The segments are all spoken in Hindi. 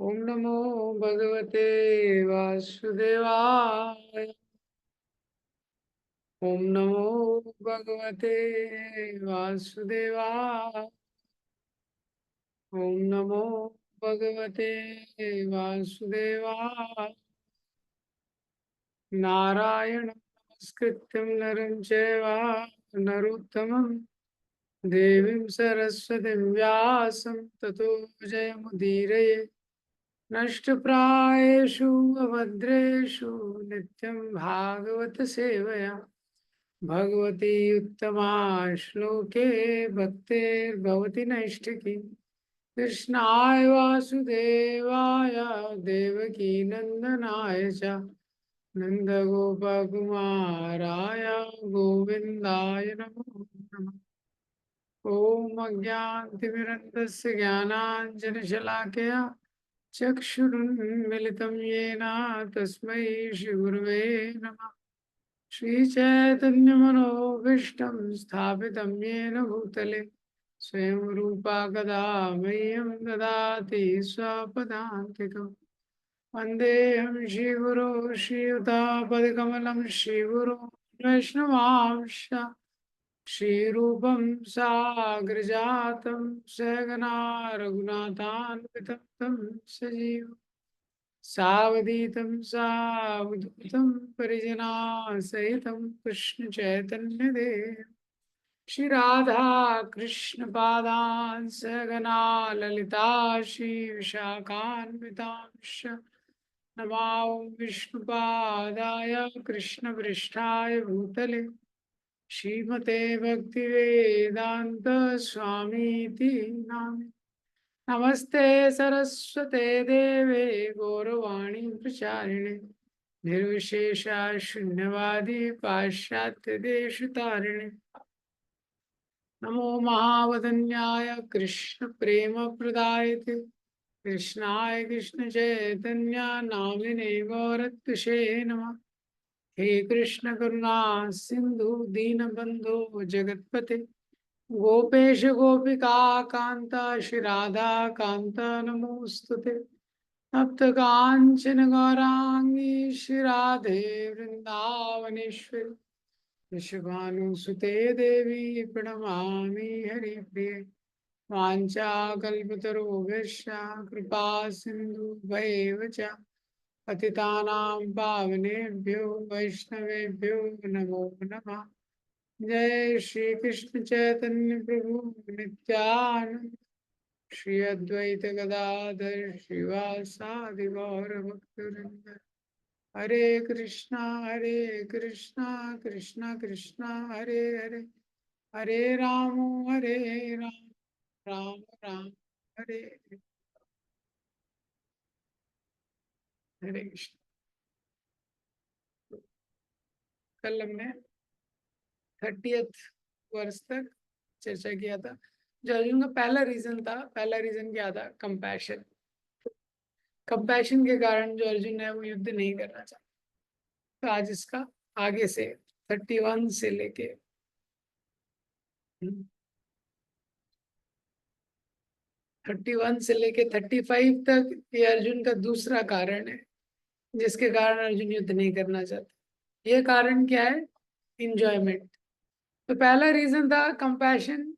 ओम नमो भगवते वासुदेवाय। ओम नमो भगवते वासुदेवाय। ओम नमो भगवते वासुदेवाय। नारायण नमस्कृत्यं नरं चैव नरोत्तमं देवीं सरस्वतीं व्यासं ततो जयमुदीरये। नष्टप्रायेषु अभद्रेषु नित्यं भागवत सेवया भगवती उत्तमा श्लोके भक्तिर्भवति नैष्ठिकी। कृष्णाय वासुदेवाय देवकी नंदनाय च नन्दगोपकुमाराय गोविन्दाय नमो नमः। ॐ अज्ञानतिमिरन्दस्य ज्ञानाञ्जनशलाकया चक्षुरुन्मिलितं येन तस्मै श्रीगुरुवे नमः। श्रीचैतन्यमनोभीष्टं स्थापितं येन भूतले स्वयं रूपा कदा मह्यं ददाति स्वपदान्तिकम्। वन्देऽहं श्रीगुरो श्रीयुतापदकमलं श्रीगुरो वैष्णवांश श्रीरूपं साग्रजातं सहगना रघुनाथान्वितं तं सजीव सावधीतं सावधूतं परिजनासहितं कृष्ण चैतन्य देव श्री राधा कृष्ण पादान् सहगना ललिता श्री विशाखान्वितांश नमामि विष्णुपादाय कृष्ण पृष्ठाय भूतले श्रीमते भक्तिवेदांत स्वामीति नाम। नमस्ते सरस्वते देवे गौरवाणी प्रचारिणे निर्विशेष शून्यवादी पाश्चात्य देश तारिणे। नमो महावदन्याय कृष्ण प्रेम प्रदायते कृष्णाय कृष्ण चैतन्य नामिने गौरत्षे नमः। हे कृष्ण करुणा सिंधु दीनबंधु जगतपते गोपेश गोपिका कांता श्री राधा कांता नमोस्तुते। तप्त कांचन गौरांगी श्री राधे वृंदावनेश्वरी वृषभानुसुते देवी प्रणमामि हरिप्रिये। वाञ्छाकल्पतरुभ्यश्च कृपा सिन्धुभ्येव च पतितानां पावनेभ्यो वैष्णवेभ्यो नमो नमः। जय श्री कृष्ण चैतन्य प्रभु नित्यानंद श्री अद्वैत गदाधर श्रीवासादि गौर भक्तवृंद। हरे कृष्णा कृष्णा कृष्णा हरे हरे हरे राम राम राम हरे हरे। हरे कृष्ण। कल हमने 30th वर्ष तक चर्चा किया था। जो अर्जुन का पहला रीजन था, पहला रीजन क्या था? कंपैशन। कंपैशन के कारण जो अर्जुन है वो युद्ध नहीं करना चाहता। तो आज इसका आगे से 31 से लेके 35 तक ये अर्जुन का दूसरा कारण है जिसके कारण अर्जुन युद्ध नहीं करना चाहता। ये कारण क्या है? इंजॉयमेंट। तो पहला रीजन था कंपैशन।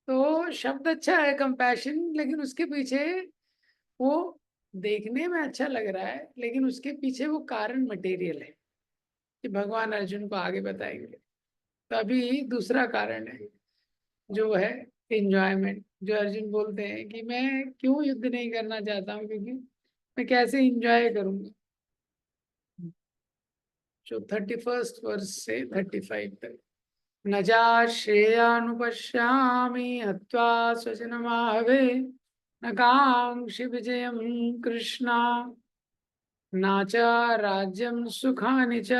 तो शब्द अच्छा है कंपैशन, लेकिन उसके पीछे वो देखने में अच्छा लग रहा है, लेकिन उसके पीछे वो कारण मटेरियल है कि भगवान अर्जुन को आगे बताएंगे। तो अभी दूसरा कारण है जो है इंजॉयमेंट। जो अर्जुन बोलते हैं कि मैं क्यों युद्ध नहीं करना चाहता हूँ, क्योंकि मैं कैसे इंजॉय करूंगा। जो 31st वर्ष से 35 तक। न जा श्रेयानुपश्यामि हत्वा स्वजनमाहवे न कांक्षि विजयं कृष्णा न च राज्यं सुखानि च।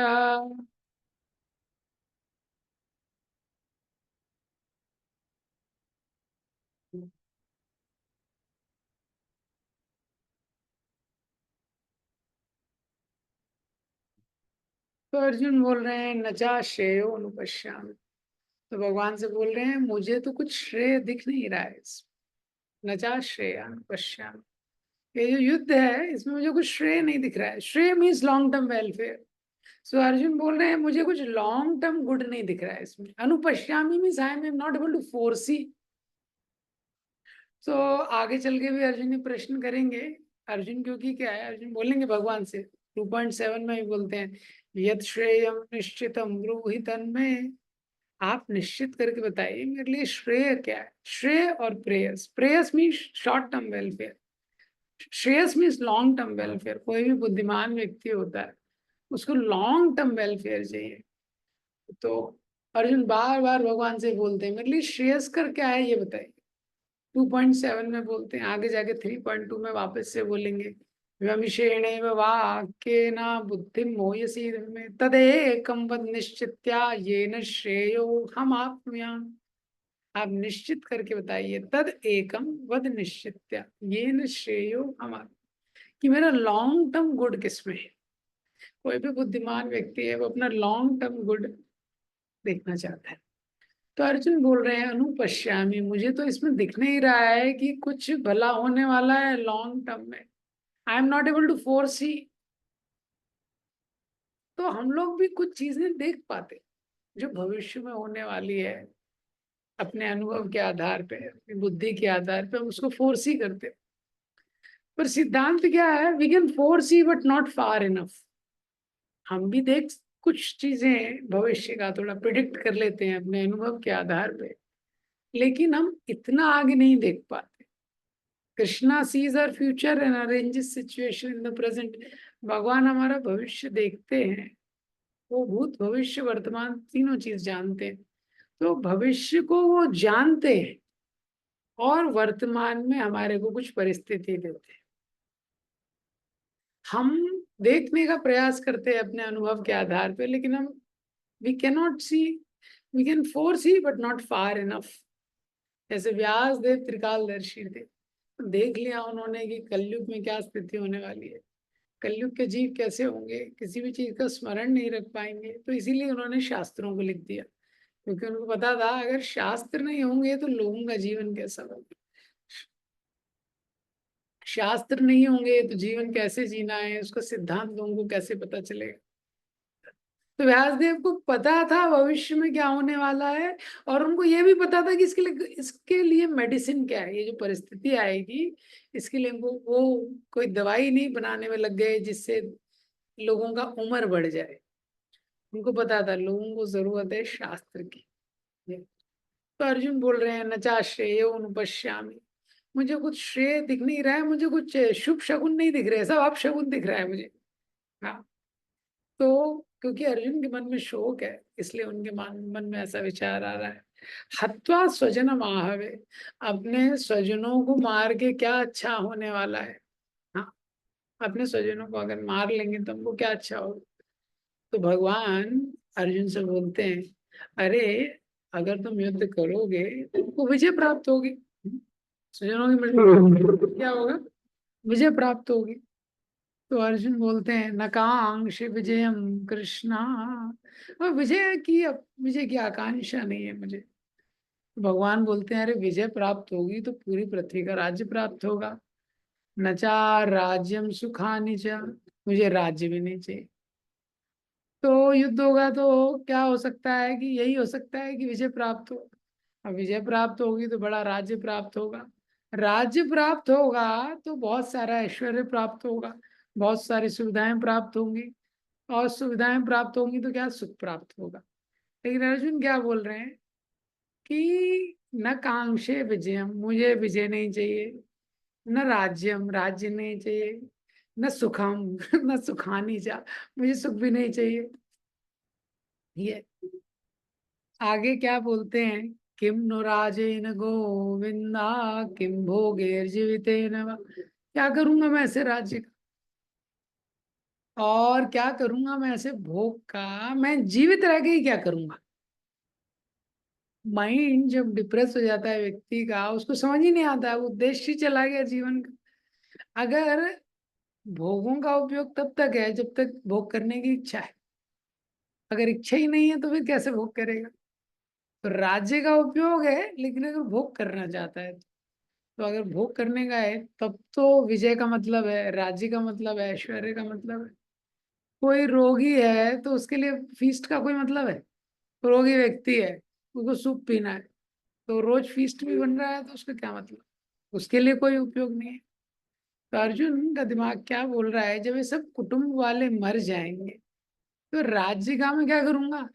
तो अर्जुन बोल रहे हैं नचा श्रेयो अनुपश्यामि। तो भगवान से बोल रहे हैं मुझे तो कुछ श्रेय दिख नहीं रहा है इसमें। नचा श्रेय अनुपश्यामि। ये जो युद्ध है इसमें मुझे कुछ श्रेय नहीं दिख रहा है। श्रेय मीन्स लॉन्ग टर्म वेलफेयर। सो अर्जुन बोल रहे हैं मुझे कुछ लॉन्ग टर्म गुड नहीं दिख रहा है इसमें। अनुपश्यामी means I am not able to foresee. तो आगे चल के भी अर्जुन ने प्रश्न करेंगे। अर्जुन क्योंकि क्या है, अर्जुन बोलेंगे भगवान से 2.7 में ही बोलते हैं, यद श्रेयम निश्चितम ब्रूहि तन्मे। आप निश्चित करके बताइए मेरे लिए श्रेय क्या है। श्रेय और प्रेयस, प्रेयस मीन्स शॉर्ट टर्म वेलफेयर, श्रेयस मीन्स लॉन्ग टर्म वेलफेयर। कोई भी बुद्धिमान व्यक्ति होता है उसको लॉन्ग टर्म वेलफेयर चाहिए। तो अर्जुन बार बार भगवान से बोलते हैं मेरे लिए श्रेयस्कर क्या है ये बताइए। 2.7 में बोलते हैं, आगे जाके 3.2 में वापस से बोलेंगे, व्यमिषेणेव वाक्येन बुद्धिं मोहयसि मे तदेकं वद निश्चित्या येन श्रेयो हमाप्नुयाम्। आप निश्चित करके बताइए, तद एकम वद निश्चित्या येन श्रेयो हमाप्नुयाम्, कि मेरा लॉन्ग टर्म गुड किसमें है। कोई भी बुद्धिमान व्यक्ति है वो अपना लॉन्ग टर्म गुड देखना चाहता है। तो अर्जुन बोल रहे हैं अनुपश्यामी, मुझे तो इसमें दिख नहीं रहा है कि कुछ भला होने वाला है लॉन्ग टर्म में। I am not able to foresee. तो हम लोग भी कुछ चीजें देख पाते जो भविष्य में होने वाली है, अपने अनुभव के आधार पे, अपनी बुद्धि के आधार पे हम उसको फोर्सी करते। पर सिद्धांत क्या है, we can foresee but not far enough. हम भी देख कुछ चीजें भविष्य का थोड़ा प्रिडिक्ट कर लेते हैं अपने अनुभव के आधार पे, लेकिन हम इतना आगे नहीं देख पाते। Krishna sees our future and arranges situation in the present. भगवान हमारा भविष्य देखते हैं, वो भूत भविष्य वर्तमान तीनों चीज जानते हैं। तो भविष्य को वो जानते हैं और वर्तमान में हमारे को कुछ परिस्थिति देते हैं। हम देखने का प्रयास करते हैं अपने अनुभव के आधार पे, लेकिन हम we can not see, we can foresee but not far enough. जैसे व्यास देव त्रिकालदर्शी थे, देख लिया उन्होंने कि कलयुग में क्या स्थिति होने वाली है, कलयुग के जीव कैसे होंगे, किसी भी चीज का स्मरण नहीं रख पाएंगे। तो इसीलिए उन्होंने शास्त्रों को लिख दिया, क्योंकि उनको पता था अगर शास्त्र नहीं होंगे तो लोगों का जीवन कैसा होगा। शास्त्र नहीं होंगे तो जीवन कैसे जीना है, उसका सिद्धांत लोगों को कैसे पता चलेगा। तो व्यासदेव को पता था भविष्य में क्या होने वाला है, और उनको ये भी पता था कि इसके लिए मेडिसिन क्या है। ये जो परिस्थिति आएगी इसके लिए वो कोई दवाई नहीं बनाने में लग गए जिससे लोगों का उम्र बढ़ जाए। उनको पता था लोगों को जरूरत है शास्त्र की। तो अर्जुन बोल रहे हैं नचा श्रेय अनुपश्यामी, मुझे कुछ श्रेय दिख नहीं रहा है, मुझे कुछ शुभ शगुन नहीं दिख रहे हैं, सब आप शगुन दिख रहा है मुझे। हाँ, तो क्योंकि अर्जुन के मन में शोक है इसलिए उनके मन में ऐसा विचार आ रहा है। हत्वा स्वजन आहवे, अपने स्वजनों को मार के क्या अच्छा होने वाला है। हाँ, अपने स्वजनों को अगर मार लेंगे तो हमको क्या अच्छा होगा। तो भगवान अर्जुन से बोलते हैं, अरे अगर तुम युद्ध करोगे तो तुमको विजय प्राप्त होगी। स्वजनों की मृत्यु क्या होगा, विजय प्राप्त होगी। तो अर्जुन बोलते हैं नकांक्षी विजयम कृष्णा, और विजय की आकांक्षा नहीं है मुझे। भगवान बोलते हैं अरे विजय प्राप्त होगी तो पूरी पृथ्वी का राज्य प्राप्त होगा। नचा राज्यम सुखानि च, मुझे राज्य भी नहीं चाहिए। तो युद्ध होगा तो क्या हो सकता है कि यही हो सकता है कि विजय प्राप्त हो। अब विजय प्राप्त होगी तो बड़ा राज्य प्राप्त होगा, राज्य प्राप्त होगा तो बहुत सारा ऐश्वर्य प्राप्त होगा, बहुत सारी सुविधाएं प्राप्त होंगी, और सुविधाएं प्राप्त होंगी तो क्या सुख प्राप्त होगा। लेकिन अर्जुन क्या बोल रहे हैं कि न कांक्षे विजयम, मुझे विजय नहीं चाहिए, न राज्यम, राज्य नहीं चाहिए, न सुखम न सुखानी जा, मुझे सुख भी नहीं चाहिए। ये आगे क्या बोलते हैं, किम नु राजेन गोविंदा किम भोगैर्जीवितेन वा, क्या करूंगा मैं ऐसे राज्य का, और क्या करूंगा मैं ऐसे भोग का, मैं जीवित रह के ही क्या करूंगा। माइंड जब डिप्रेस हो जाता है व्यक्ति का, उसको समझ ही नहीं आता है, उद्देश्य ही चला गया जीवन का। अगर भोगों का उपयोग तब तक है जब तक भोग करने की इच्छा है, अगर इच्छा ही नहीं है तो फिर कैसे भोग करेगा। तो राज्य का उपयोग है लेकिन अगर भोग करना चाहता है तो तो अगर भोग करने का है तब तो विजय का मतलब है, राज्य का मतलब है, ऐश्वर्य का मतलब है। कोई रोगी है तो उसके लिए फीस्ट का कोई मतलब है? रोगी व्यक्ति है, उसको सूप पीना है, तो रोज फीस्ट भी बन रहा है तो उसका क्या मतलब? उसके लिए कोई उपयोग नहीं है। तो अर्जुन का दिमाग क्या बोल रहा है, जब ये सब कुटुंब वाले मर जाएंगे तो राज्य का मैं क्या करूंगा?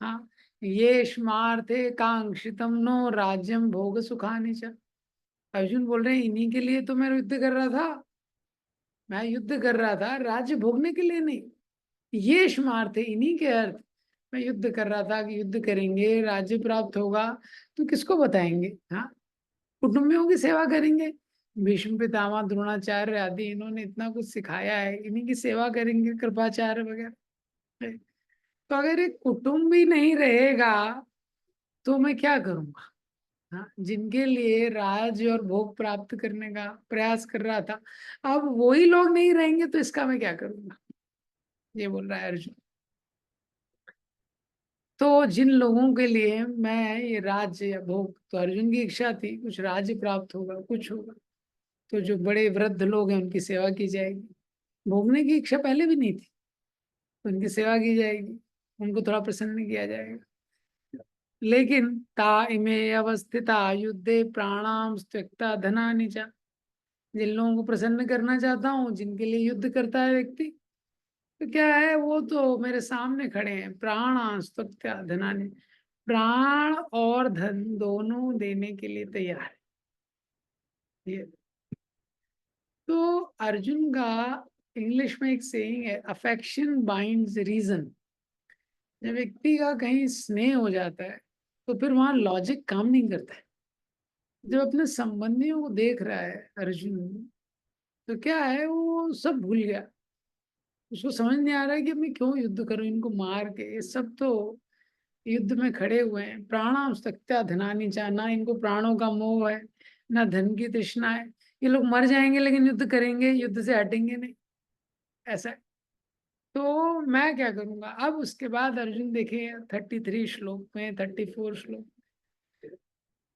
हाँ, ये स्मार्थे कांक्षितम नो राज्यम भोग सुखानि च। अर्जुन बोल रहे हैं इन्हीं के लिए तो मैं युद्ध कर रहा था। मैं युद्ध कर रहा था राज्य भोगने के लिए नहीं। ये स्मार्थ है, इन्हीं के अर्थ। मैं युद्ध कर रहा था कि युद्ध करेंगे राज्य प्राप्त होगा, तो किसको बताएंगे? हाँ, कुटुंबियों की सेवा करेंगे। भीष्म पितामह द्रोणाचार्य आदि इन्होंने इतना कुछ सिखाया है, इन्हीं की सेवा करेंगे, कृपाचार्य वगैरह। तो अगर एक कुटुंब ही नहीं रहेगा तो मैं क्या करूंगा? हाँ, जिनके लिए राज और भोग प्राप्त करने का प्रयास कर रहा था, अब वही लोग नहीं रहेंगे तो इसका मैं क्या करूंगा? ये बोल रहा है अर्जुन। तो जिन लोगों के लिए मैं ये राज्य या भोग, तो अर्जुन की इच्छा थी कुछ राज्य प्राप्त होगा, कुछ होगा, तो जो बड़े वृद्ध लोग हैं उनकी सेवा की जाएगी। भोगने की इच्छा पहले भी नहीं थी, तो उनकी सेवा की जाएगी, उनको थोड़ा प्रसन्न किया जाएगा। लेकिन ता इमे अवस्थिता युद्धे प्राणाम त्यक्ता धनानि च। जिन लोगों को प्रसन्न करना चाहता हूँ, जिनके लिए युद्ध करता है व्यक्ति, तो क्या है, वो तो मेरे सामने खड़े हैं, प्राण त्यक्ता धनानि, प्राण और धन दोनों देने के लिए तैयार है। ये तो अर्जुन का इंग्लिश में एक सेइंग है, अफेक्शन बाइंड्स रीजन। जब व्यक्ति का कहीं स्नेह हो जाता है तो फिर वहां लॉजिक काम नहीं करता है। जब अपने संबंधियों को देख रहा है अर्जुन, तो क्या है, वो सब भूल गया। उसको समझ नहीं आ रहा है कि मैं क्यों युद्ध करूं इनको मार के। ये सब तो युद्ध में खड़े हुए हैं, प्राणाम त्यक्त्वा धनानि च, ना इनको प्राणों का मोह है, ना धन की तृष्णा है। ये लोग मर जाएंगे लेकिन युद्ध करेंगे, युद्ध से हटेंगे नहीं, ऐसा है। तो मैं क्या करूंगा? अब उसके बाद अर्जुन देखे 33 श्लोक में, 34 श्लोक,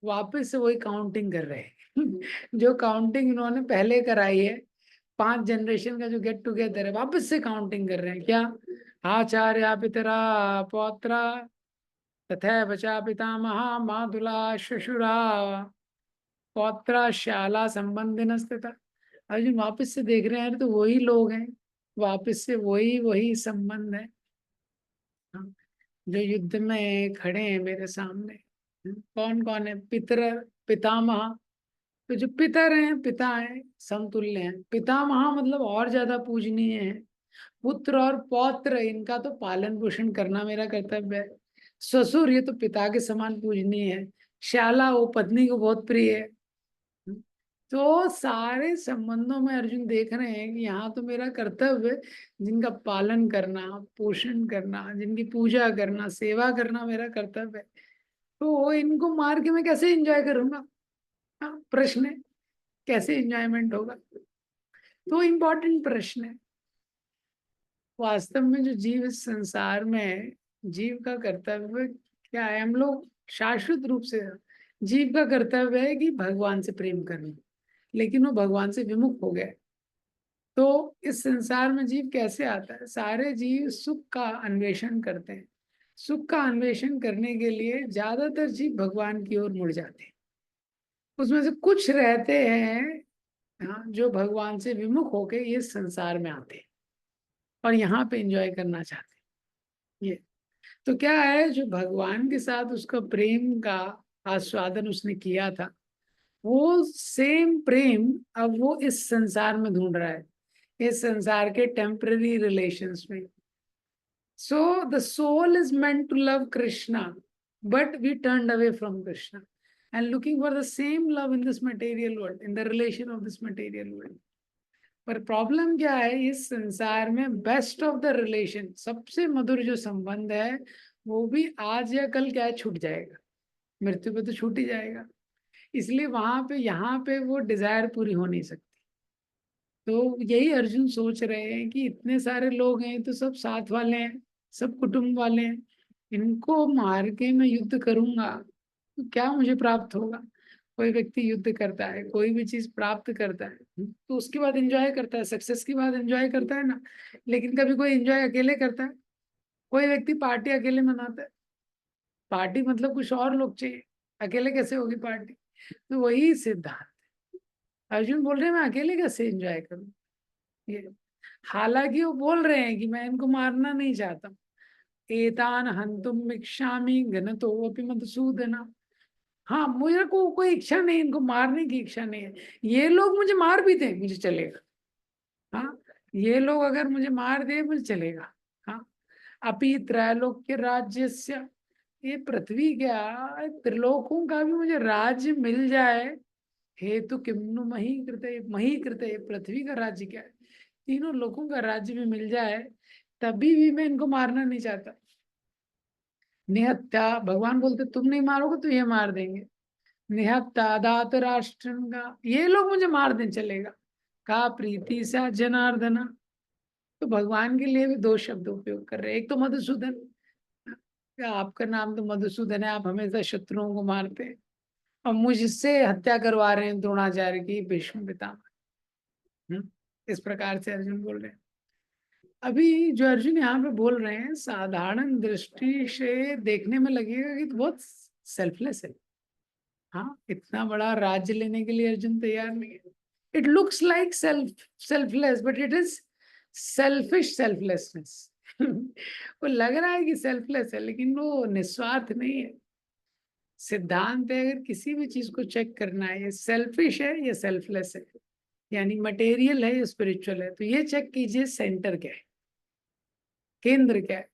वापस से वही काउंटिंग कर रहे हैं जो काउंटिंग इन्होंने पहले कराई है, 5 जनरेशन का जो गेट टुगेदर है, वापस से काउंटिंग कर रहे हैं। क्या? आचार्य पितरा पौत्रा तथा बचा पितामहा मातुला श्वशुरा पौत्रा शाला संबंधी स्थिता। अर्जुन वापस से देख रहे हैं, तो वही लोग हैं, वापस से वही वही संबंध है, हाँ, जो युद्ध में खड़े हैं मेरे सामने। कौन कौन है? पितर, पितामह, तो जो पितर हैं, पिता हैं, समतुल्य हैं। पितामह मतलब और ज्यादा पूजनीय है। पुत्र और पौत्र, इनका तो पालन पोषण करना मेरा कर्तव्य है। ससुर, ये तो पिता के समान पूजनीय है। श्याला, वो पत्नी को बहुत प्रिय है। तो सारे संबंधों में अर्जुन देख रहे हैं कि यहाँ तो मेरा कर्तव्य है, जिनका पालन करना, पोषण करना, जिनकी पूजा करना, सेवा करना मेरा कर्तव्य है। तो इनको मार के मैं कैसे एंजॉय करूंगा? हाँ, प्रश्न है, कैसे एंजॉयमेंट होगा? तो इम्पोर्टेंट प्रश्न है। वास्तव में जो जीव इस संसार में है, जीव का कर्तव्य क्या है? हम लोग शाश्वत रूप से, जीव का कर्तव्य है कि भगवान से प्रेम करना, लेकिन वो भगवान से विमुख हो गया। तो इस संसार में जीव कैसे आता है? सारे जीव सुख का अन्वेषण करते हैं। सुख का अन्वेषण करने के लिए ज्यादातर जीव भगवान की ओर मुड़ जाते हैं। उसमें से कुछ रहते हैं, हाँ, जो भगवान से विमुख होके ये संसार में आते हैं और यहाँ पे एंजॉय करना चाहते हैं। ये तो क्या है, जो भगवान के साथ उसका प्रेम का आस्वादन उसने किया था, वो सेम प्रेम अब वो इस संसार में ढूंढ रहा है, इस संसार के टेम्पररी रिलेशंस में। So the soul is meant to love Krishna, but we turned away from Krishna and looking for the same love in this material world, in the relation of this material world. पर प्रॉब्लम क्या है, इस संसार में बेस्ट ऑफ द रिलेशन, सबसे मधुर जो संबंध है, वो भी आज या कल क्या है, छूट जाएगा। मृत्यु पे तो छूट ही जाएगा। इसलिए वहां पे, यहाँ पे वो डिजायर पूरी हो नहीं सकती। तो यही अर्जुन सोच रहे हैं कि इतने सारे लोग हैं, तो सब साथ वाले हैं, सब कुटुंब वाले हैं, इनको मार के मैं युद्ध करूंगा तो क्या मुझे प्राप्त होगा? कोई व्यक्ति युद्ध करता है, कोई भी चीज प्राप्त करता है, तो उसके बाद एंजॉय करता है, सक्सेस के बाद एंजॉय करता है ना। लेकिन कभी कोई एंजॉय अकेले करता है? कोई व्यक्ति पार्टी अकेले मनाता है? पार्टी मतलब कुछ और लोग चाहिए, अकेले कैसे होगी पार्टी? तो वही सिद्धांत अर्जुन बोल रहे हैं, मैं अकेले कैसे एंजॉय करूं ये। हालांकि वो बोल रहे हैं कि मैं इनको मारना नहीं चाहता, एतान हंतुम इच्छामि घनतोऽपि मधुसूदन। हाँ, मुझे को कोई इच्छा नहीं, इनको मारने की इच्छा नहीं है। ये लोग मुझे मार भी दें मुझे चलेगा। हाँ, ये लोग अगर मुझे मार दे मुझे चलेगा। हाँ, अपि त्रैलोक्य राज्यस्य, ये पृथ्वी क्या त्रिलोकों का भी मुझे राज्य मिल जाए, हेतु किम्नु मही कृते, पृथ्वी का राज्य क्या है, तीनों लोगों का राज्य भी मिल जाए, तभी भी मैं इनको मारना नहीं चाहता। निहत्या, भगवान बोलते तुम नहीं मारोगे तो ये मार देंगे। निहत्ता दात राष्ट्र का, ये लोग मुझे मार दें चलेगा। का प्रीति सा जनार्दना, तो भगवान के लिए भी दो शब्द उपयोग कर रहे हैं। एक तो मधुसूदन, क्या आपका नाम तो मधुसूदन है, आप हमेशा शत्रुओं को मारते हैं, और मुझसे हत्या करवा रहे हैं द्रोणाचार्य की, भीष्म पितामह। इस प्रकार से अर्जुन बोल रहे हैं। अभी जो अर्जुन यहाँ पे बोल रहे हैं, साधारण दृष्टि से देखने में लगेगा कि तो बहुत सेल्फलेस है। हाँ, इतना बड़ा राज्य लेने के लिए अर्जुन तैयार नहीं है। It looks like selfless, but it is selfish selflessness. वो लग रहा है कि सेल्फलेस है, लेकिन वो निस्वार्थ नहीं है। सिद्धांत है, अगर किसी भी चीज को चेक करना है, ये सेल्फिश है या सेल्फलेस है, यानी मटेरियल है या स्पिरिचुअल है, तो ये चेक कीजिए सेंटर क्या है, केंद्र क्या है।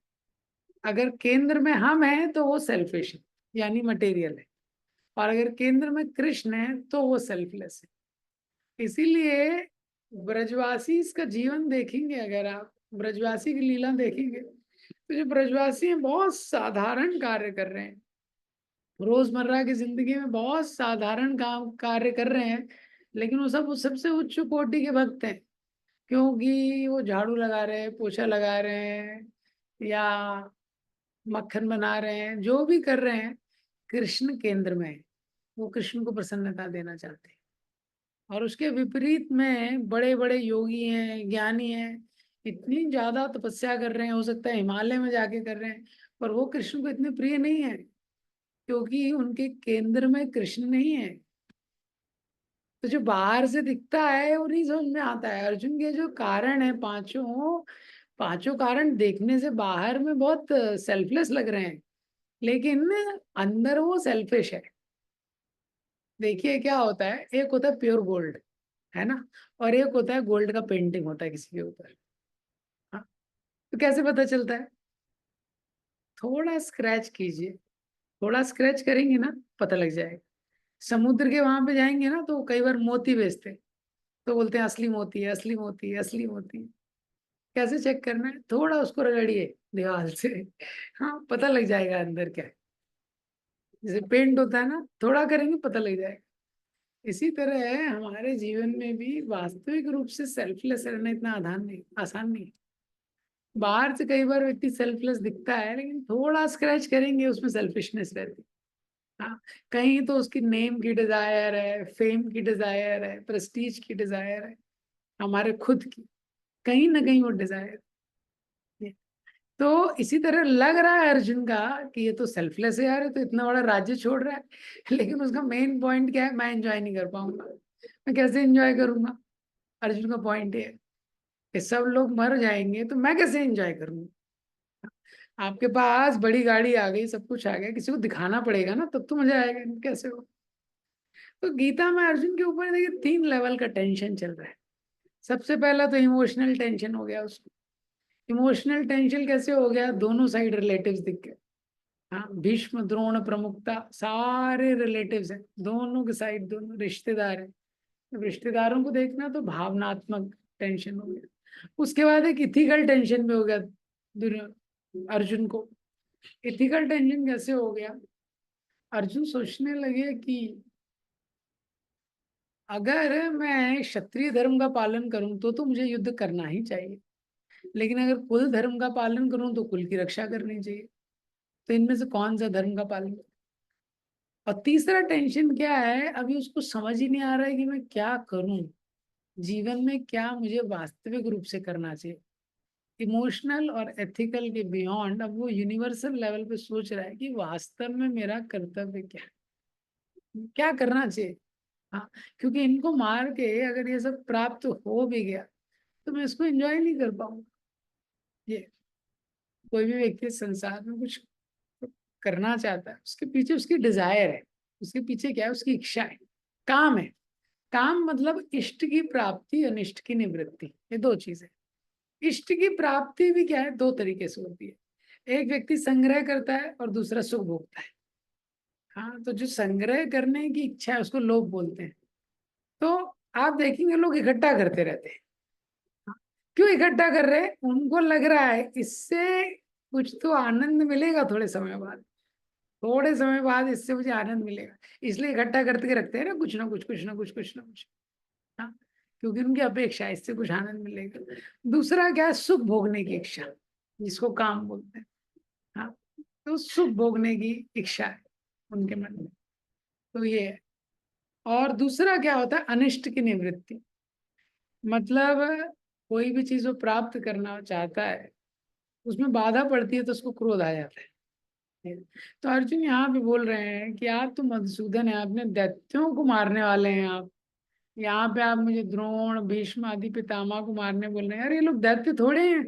अगर केंद्र में हम हैं तो वो सेल्फिश है, यानी मटेरियल है। और अगर केंद्र में कृष्ण है तो वो सेल्फलेस है। इसीलिए ब्रजवासी इसका जीवन देखेंगे, अगर आप ब्रजवासी की लीला देखेंगे, तो जो ब्रजवासी हैं बहुत साधारण कार्य कर रहे हैं, रोजमर्रा की जिंदगी में बहुत साधारण काम कार्य कर रहे हैं, लेकिन वो सब सबसे उच्च कोटि के भक्त हैं। क्योंकि वो झाड़ू लगा रहे हैं, पोछा लगा रहे हैं, या मक्खन बना रहे हैं, जो भी कर रहे हैं कृष्ण केंद्र में है। वो कृष्ण को प्रसन्नता देना चाहते हैं। और उसके विपरीत में बड़े बड़े योगी हैं, ज्ञानी हैं, इतनी ज्यादा तपस्या कर रहे हैं, हो सकता है हिमालय में जाके कर रहे हैं, पर वो कृष्ण को इतने प्रिय नहीं है, क्योंकि उनके केंद्र में कृष्ण नहीं है। तो जो बाहर से दिखता है वो नहीं समझ में आता है। अर्जुन के जो कारण है पांचों, पांचों कारण देखने से बाहर में बहुत सेल्फलेस लग रहे हैं, लेकिन अंदर वो सेल्फिश है। देखिए क्या होता है, एक होता है प्योर गोल्ड, है ना, और एक होता है गोल्ड का पेंटिंग होता है किसी के ऊपर। हाँ, तो कैसे पता चलता है? थोड़ा स्क्रैच कीजिए, थोड़ा स्क्रैच करेंगे ना, पता लग जाएगा। समुद्र के वहां पे जाएंगे ना, तो कई बार मोती बेचते हैं, तो बोलते हैं असली मोती है, असली मोती है, असली मोती है। कैसे चेक करना है? थोड़ा उसको रगड़िए दीवार से, हाँ, पता लग जाएगा अंदर क्या है। जैसे पेंट होता है ना, थोड़ा करेंगे पता लग जाएगा। इसी तरह है हमारे जीवन में भी, वास्तविक रूप से सेल्फलेस रहना इतना आसान नहीं है। बाहर से कई बार व्यक्ति सेल्फलेस दिखता है, लेकिन थोड़ा स्क्रैच करेंगे उसमें सेल्फिशनेस रहती है। हाँ, कहीं तो उसकी नेम की डिजायर है, फेम की डिजायर है, प्रेस्टीज की डिजायर है, हमारे खुद की कहीं ना कहीं वो डिजायर। तो इसी तरह लग रहा है अर्जुन का कि ये तो सेल्फलेस है यार, ये तो इतना बड़ा राज्य छोड़ रहा है, लेकिन उसका मेन पॉइंट क्या है, मैं एंजॉय नहीं कर पाऊंगा। मैं कैसे एंजॉय करूंगा? अर्जुन का पॉइंट है कि सब लोग मर जाएंगे तो मैं कैसे एंजॉय करूंगा? आपके पास बड़ी गाड़ी आ गई, सब कुछ आ गया, किसी को दिखाना पड़ेगा ना, तब तो मजा आएगा, कैसे हो? तो गीता में अर्जुन के ऊपर देखिए 3 लेवल का टेंशन चल रहा है। सबसे पहला तो इमोशनल टेंशन हो गया उसको। इमोशनल टेंशन कैसे हो गया? दोनों साइड रिलेटिव्स दिख गए। हाँ, भीष्म द्रोण प्रमुखता सारे रिलेटिव्स हैं, दोनों के साइड दोनों रिश्तेदार हैं। अब रिश्तेदारों को देखना तो भावनात्मक टेंशन हो गया। उसके बाद एक इथिकल टेंशन भी हो गया अर्जुन को। इथिकल टेंशन कैसे हो गया? अर्जुन सोचने लगे कि अगर मैं क्षत्रिय धर्म का पालन करूं तो मुझे युद्ध करना ही चाहिए, लेकिन अगर कुल धर्म का पालन करूं तो कुल की रक्षा करनी चाहिए। तो इनमें से कौन सा धर्म का पालन? और तीसरा टेंशन क्या है, अभी उसको समझ ही नहीं आ रहा है कि मैं क्या करूं, जीवन में क्या मुझे वास्तविक रूप से करना चाहिए। इमोशनल और एथिकल के बियॉन्ड अब वो यूनिवर्सल लेवल पे सोच रहा है कि वास्तव में मेरा कर्तव्य क्या है, क्या करना चाहिए। हाँ, क्योंकि इनको मार के अगर ये सब प्राप्त हो भी गया तो मैं इसको एंजॉय नहीं कर पाऊंगा। ये कोई भी व्यक्ति संसार में कुछ करना चाहता है, उसके पीछे उसकी डिजायर है, उसके पीछे क्या है, उसकी इच्छा है, काम है। काम मतलब इष्ट की प्राप्ति, अनिष्ट की निवृत्ति, ये दो चीजें। इष्ट की प्राप्ति भी क्या है, दो तरीके से होती है। एक व्यक्ति संग्रह करता है और दूसरा सुख भोगता है। हाँ, तो जो संग्रह करने की इच्छा है उसको लोभ बोलते हैं। तो आप देखेंगे लोग इकट्ठा करते रहते हैं। हाँ, क्यों इकट्ठा कर रहे हैं, उनको लग रहा है इससे कुछ तो आनंद मिलेगा, थोड़े समय बाद, थोड़े समय बाद इससे मुझे आनंद मिलेगा, इसलिए इकट्ठा करके रखते हैं ना, कुछ ना कुछ, कुछ ना कुछ, कुछ ना कुछ। हाँ, क्योंकि उनकी अपेक्षा है इससे कुछ आनंद मिलेगा। दूसरा क्या है, सुख भोगने की इच्छा, जिसको काम बोलते हैं। हाँ, तो सुख भोगने की इच्छा है उनके मन में, तो ये है। और दूसरा क्या होता है, अनिष्ट की निवृत्ति। मतलब कोई भी चीज वो प्राप्त करना चाहता है, उसमें बाधा पड़ती है तो उसको क्रोध आ जाता है। तो अर्जुन यहाँ पे बोल रहे हैं कि आप तो मधुसूदन है, आपने दैत्यों को मारने वाले हैं आप। यहाँ पे आप मुझे द्रोण, भीष्म आदि पितामह को मारने बोल रहे हैं, यार ये लोग दैत्य थोड़े हैं।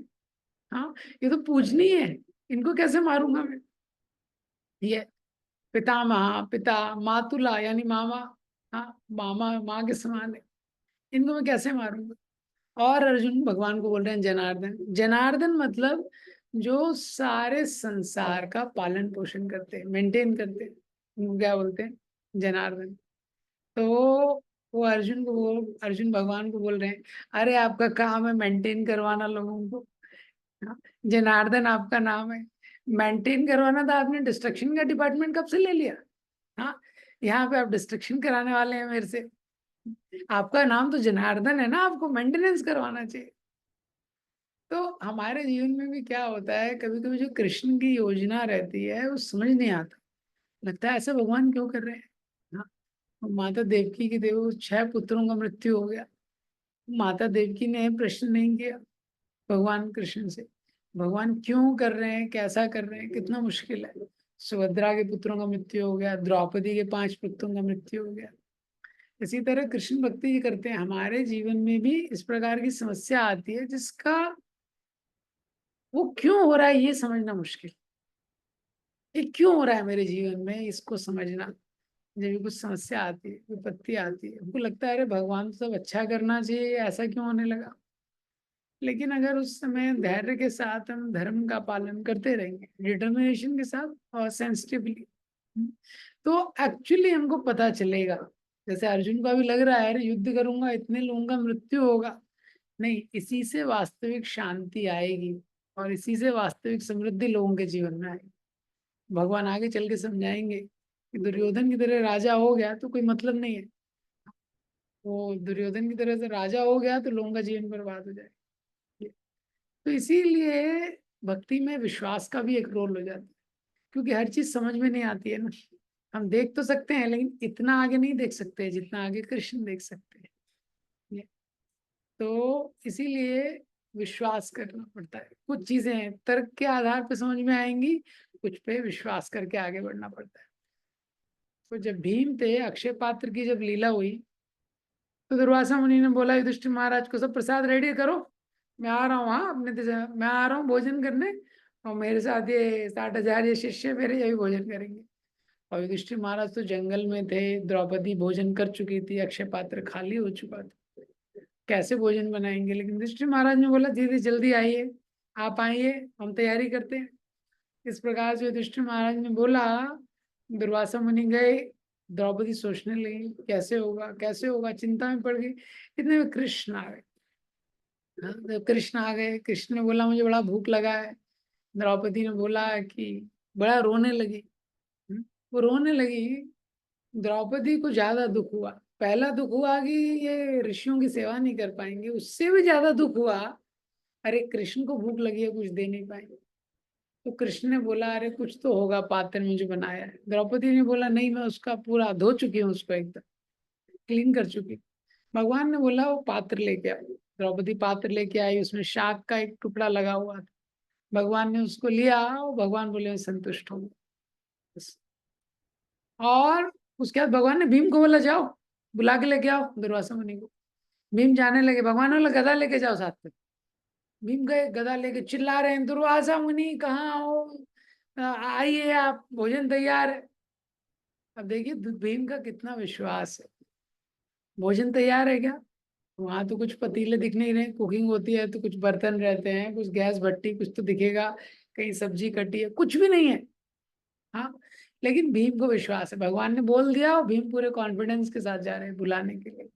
हाँ, ये तो पूजनीय है, इनको कैसे मारूंगा मैं। ये पितामह, पिता, मातुला यानी मामा, हाँ मामा माँ के समान है, इनको मैं कैसे मारूंगा। और अर्जुन भगवान को बोल रहे हैं जनार्दन। जनार्दन मतलब जो सारे संसार का पालन पोषण करते हैं, मेंटेन करते हैं, उनको क्या बोलते हैं, जनार्दन। तो वो अर्जुन भगवान को बोल रहे हैं, अरे आपका काम है मेंटेन करवाना लोगों को। हाँ, जनार्दन आपका नाम है, मेंटेन करवाना था, आपने डिस्ट्रक्शन का डिपार्टमेंट कब से ले लिया। हाँ, यहाँ पे आप डिस्ट्रक्शन कराने वाले हैं मेरे से। आपका नाम तो जनार्दन है ना, आपको मेंटेनेंस करवाना चाहिए। तो हमारे जीवन में भी क्या होता है, कभी कभी जो कृष्ण की योजना रहती है वो समझ नहीं आता, लगता है ऐसा भगवान क्यों कर रहे हैं। हाँ, और माता देवकी के देव 6 पुत्रों का मृत्यु हो गया, माता देवकी ने प्रश्न नहीं किया भगवान कृष्ण से, भगवान क्यों कर रहे हैं, कैसा कर रहे हैं, कितना मुश्किल है। सुभद्रा के पुत्रों का मृत्यु हो गया, द्रौपदी के 5 पुत्रों का मृत्यु हो गया। इसी तरह कृष्ण भक्ति जी करते हैं, हमारे जीवन में भी इस प्रकार की समस्या आती है जिसका वो क्यों हो रहा है ये समझना मुश्किल। ये क्यों हो रहा है मेरे जीवन में, इसको समझना। जब भी कुछ समस्या आती है, विपत्ति आती है, हमको लगता है अरे भगवान तो सब अच्छा करना चाहिए, ऐसा क्यों होने लगा। लेकिन अगर उस समय धैर्य के साथ हम धर्म का पालन करते रहेंगे, डिटर्मिनेशन के साथ और सेंसिटिवली, तो एक्चुअली हमको पता चलेगा। जैसे अर्जुन को अभी लग रहा है अरे युद्ध करूंगा इतने लोगों का मृत्यु होगा, नहीं, इसी से वास्तविक शांति आएगी और इसी से वास्तविक समृद्धि लोगों के जीवन में आएगी। भगवान आगे चल के समझाएंगे कि दुर्योधन की तरह राजा हो गया तो कोई मतलब नहीं है, वो दुर्योधन की तरह से राजा हो गया तो लोगों का जीवन बर्बाद हो जाए। तो इसीलिए भक्ति में विश्वास का भी एक रोल हो जाता है, क्योंकि हर चीज समझ में नहीं आती है ना। हम देख तो सकते हैं लेकिन इतना आगे नहीं देख सकते जितना आगे कृष्ण देख सकते हैं। ये तो इसीलिए विश्वास करना पड़ता है। कुछ चीजें तर्क के आधार पर समझ में आएंगी, कुछ पे विश्वास करके आगे बढ़ना पड़ता है। तो जब भीम थे, अक्षय पात्र की जब लीला हुई, तो दुर्वासा मुनि ने बोला युधिष्ठिर महाराज को सब प्रसाद रेडी करो, मैं आ रहा हूँ, हाँ अपने मैं आ रहा हूँ भोजन करने, और मेरे साथ ये 60,000 ये शिष्य मेरे, ये भी भोजन करेंगे। और युधिष्ठिर महाराज तो जंगल में थे, द्रौपदी भोजन कर चुकी थी, अक्षय पात्र खाली हो चुका था, कैसे भोजन बनाएंगे। लेकिन युधिष्ठिर महाराज ने बोला दीदी जल्दी आइए, आप आइए, हम तैयारी करते हैं। इस प्रकार से युधिष्ठिर महाराज ने बोला, दुर्वासा मुनि गए, द्रौपदी सोचने लगी कैसे होगा कैसे होगा, चिंता में पड़ गई। इतने में कृष्ण आ गए। हाँ, जब कृष्ण आ गए, कृष्ण ने बोला मुझे बड़ा भूख लगा है। द्रौपदी ने बोला कि बड़ा रोने लगी। हम्म, वो रोने लगी। द्रौपदी को ज्यादा दुख हुआ, पहला दुख हुआ कि ये ऋषियों की सेवा नहीं कर पाएंगे, उससे भी ज्यादा दुख हुआ अरे कृष्ण को भूख लगी है कुछ दे नहीं पाएंगे। तो कृष्ण ने बोला अरे कुछ तो होगा, पात्र ने मुझे बनाया है। द्रौपदी ने बोला नहीं, मैं उसका पूरा धो चुकी हूँ, उसको एकदम क्लीन कर चुकी हूँ। भगवान ने बोला वो पात्र लेके आओ। द्रौपदी पात्र लेके आई, उसमें शाक का एक टुकड़ा लगा हुआ था। भगवान ने उसको लिया और भगवान बोले मैं संतुष्ट हूँ बस। और उसके बाद भगवान ने भीम को बोला जाओ बुला के लेके आओ दुर्वासा मुनि को। भीम जाने लगे, भगवान बोला गदा लेके जाओ साथ में। भीम गए, गदा लेके चिल्ला रहे हैं दुर्वासा मुनि कहाँ हो, आइए आप, भोजन तैयार है। अब देखिए भीम का कितना विश्वास है। भोजन तैयार है क्या? वहां तो कुछ पतीले दिख नहीं रहे, कुकिंग होती है तो कुछ बर्तन रहते हैं, कुछ गैस भट्टी कुछ तो दिखेगा, कहीं सब्जी कटी है, कुछ भी नहीं है। हाँ, लेकिन भीम को विश्वास है, भगवान ने बोल दिया और भीम पूरे कॉन्फिडेंस के साथ जा रहे हैं बुलाने के लिए।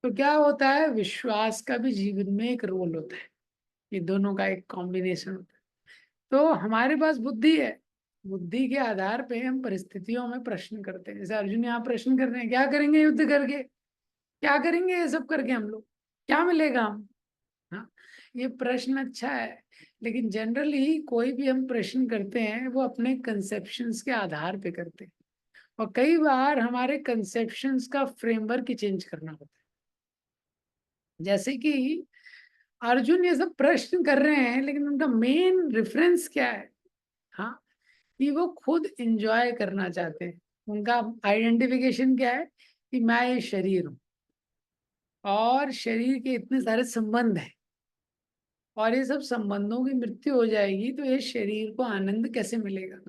तो क्या होता है, विश्वास का भी जीवन में एक रोल होता है, ये दोनों का एक कॉम्बिनेशन होता है। तो हमारे पास बुद्धि है, बुद्धि के आधार पे हम परिस्थितियों में प्रश्न करते हैं। जैसे अर्जुन यहाँ प्रश्न कर रहे हैं, क्या करेंगे युद्ध करके, क्या करेंगे ये सब करके, हम लोग क्या मिलेगा हम। हाँ, ये प्रश्न अच्छा है, लेकिन जनरली कोई भी हम प्रश्न करते हैं वो अपने कंसेप्शंस के आधार पे करते हैं, और कई बार हमारे कंसेप्शंस का फ्रेमवर्क ही चेंज करना होता है। जैसे कि अर्जुन ये सब प्रश्न कर रहे हैं, लेकिन उनका मेन रेफरेंस क्या है? हाँ, कि वो खुद एंजॉय करना चाहते हैं। उनका आइडेंटिफिकेशन क्या है कि मैं ये शरीर हूँ, और शरीर के इतने सारे संबंध हैं, और ये सब संबंधों की मृत्यु हो जाएगी तो ये शरीर को आनंद कैसे मिलेगा,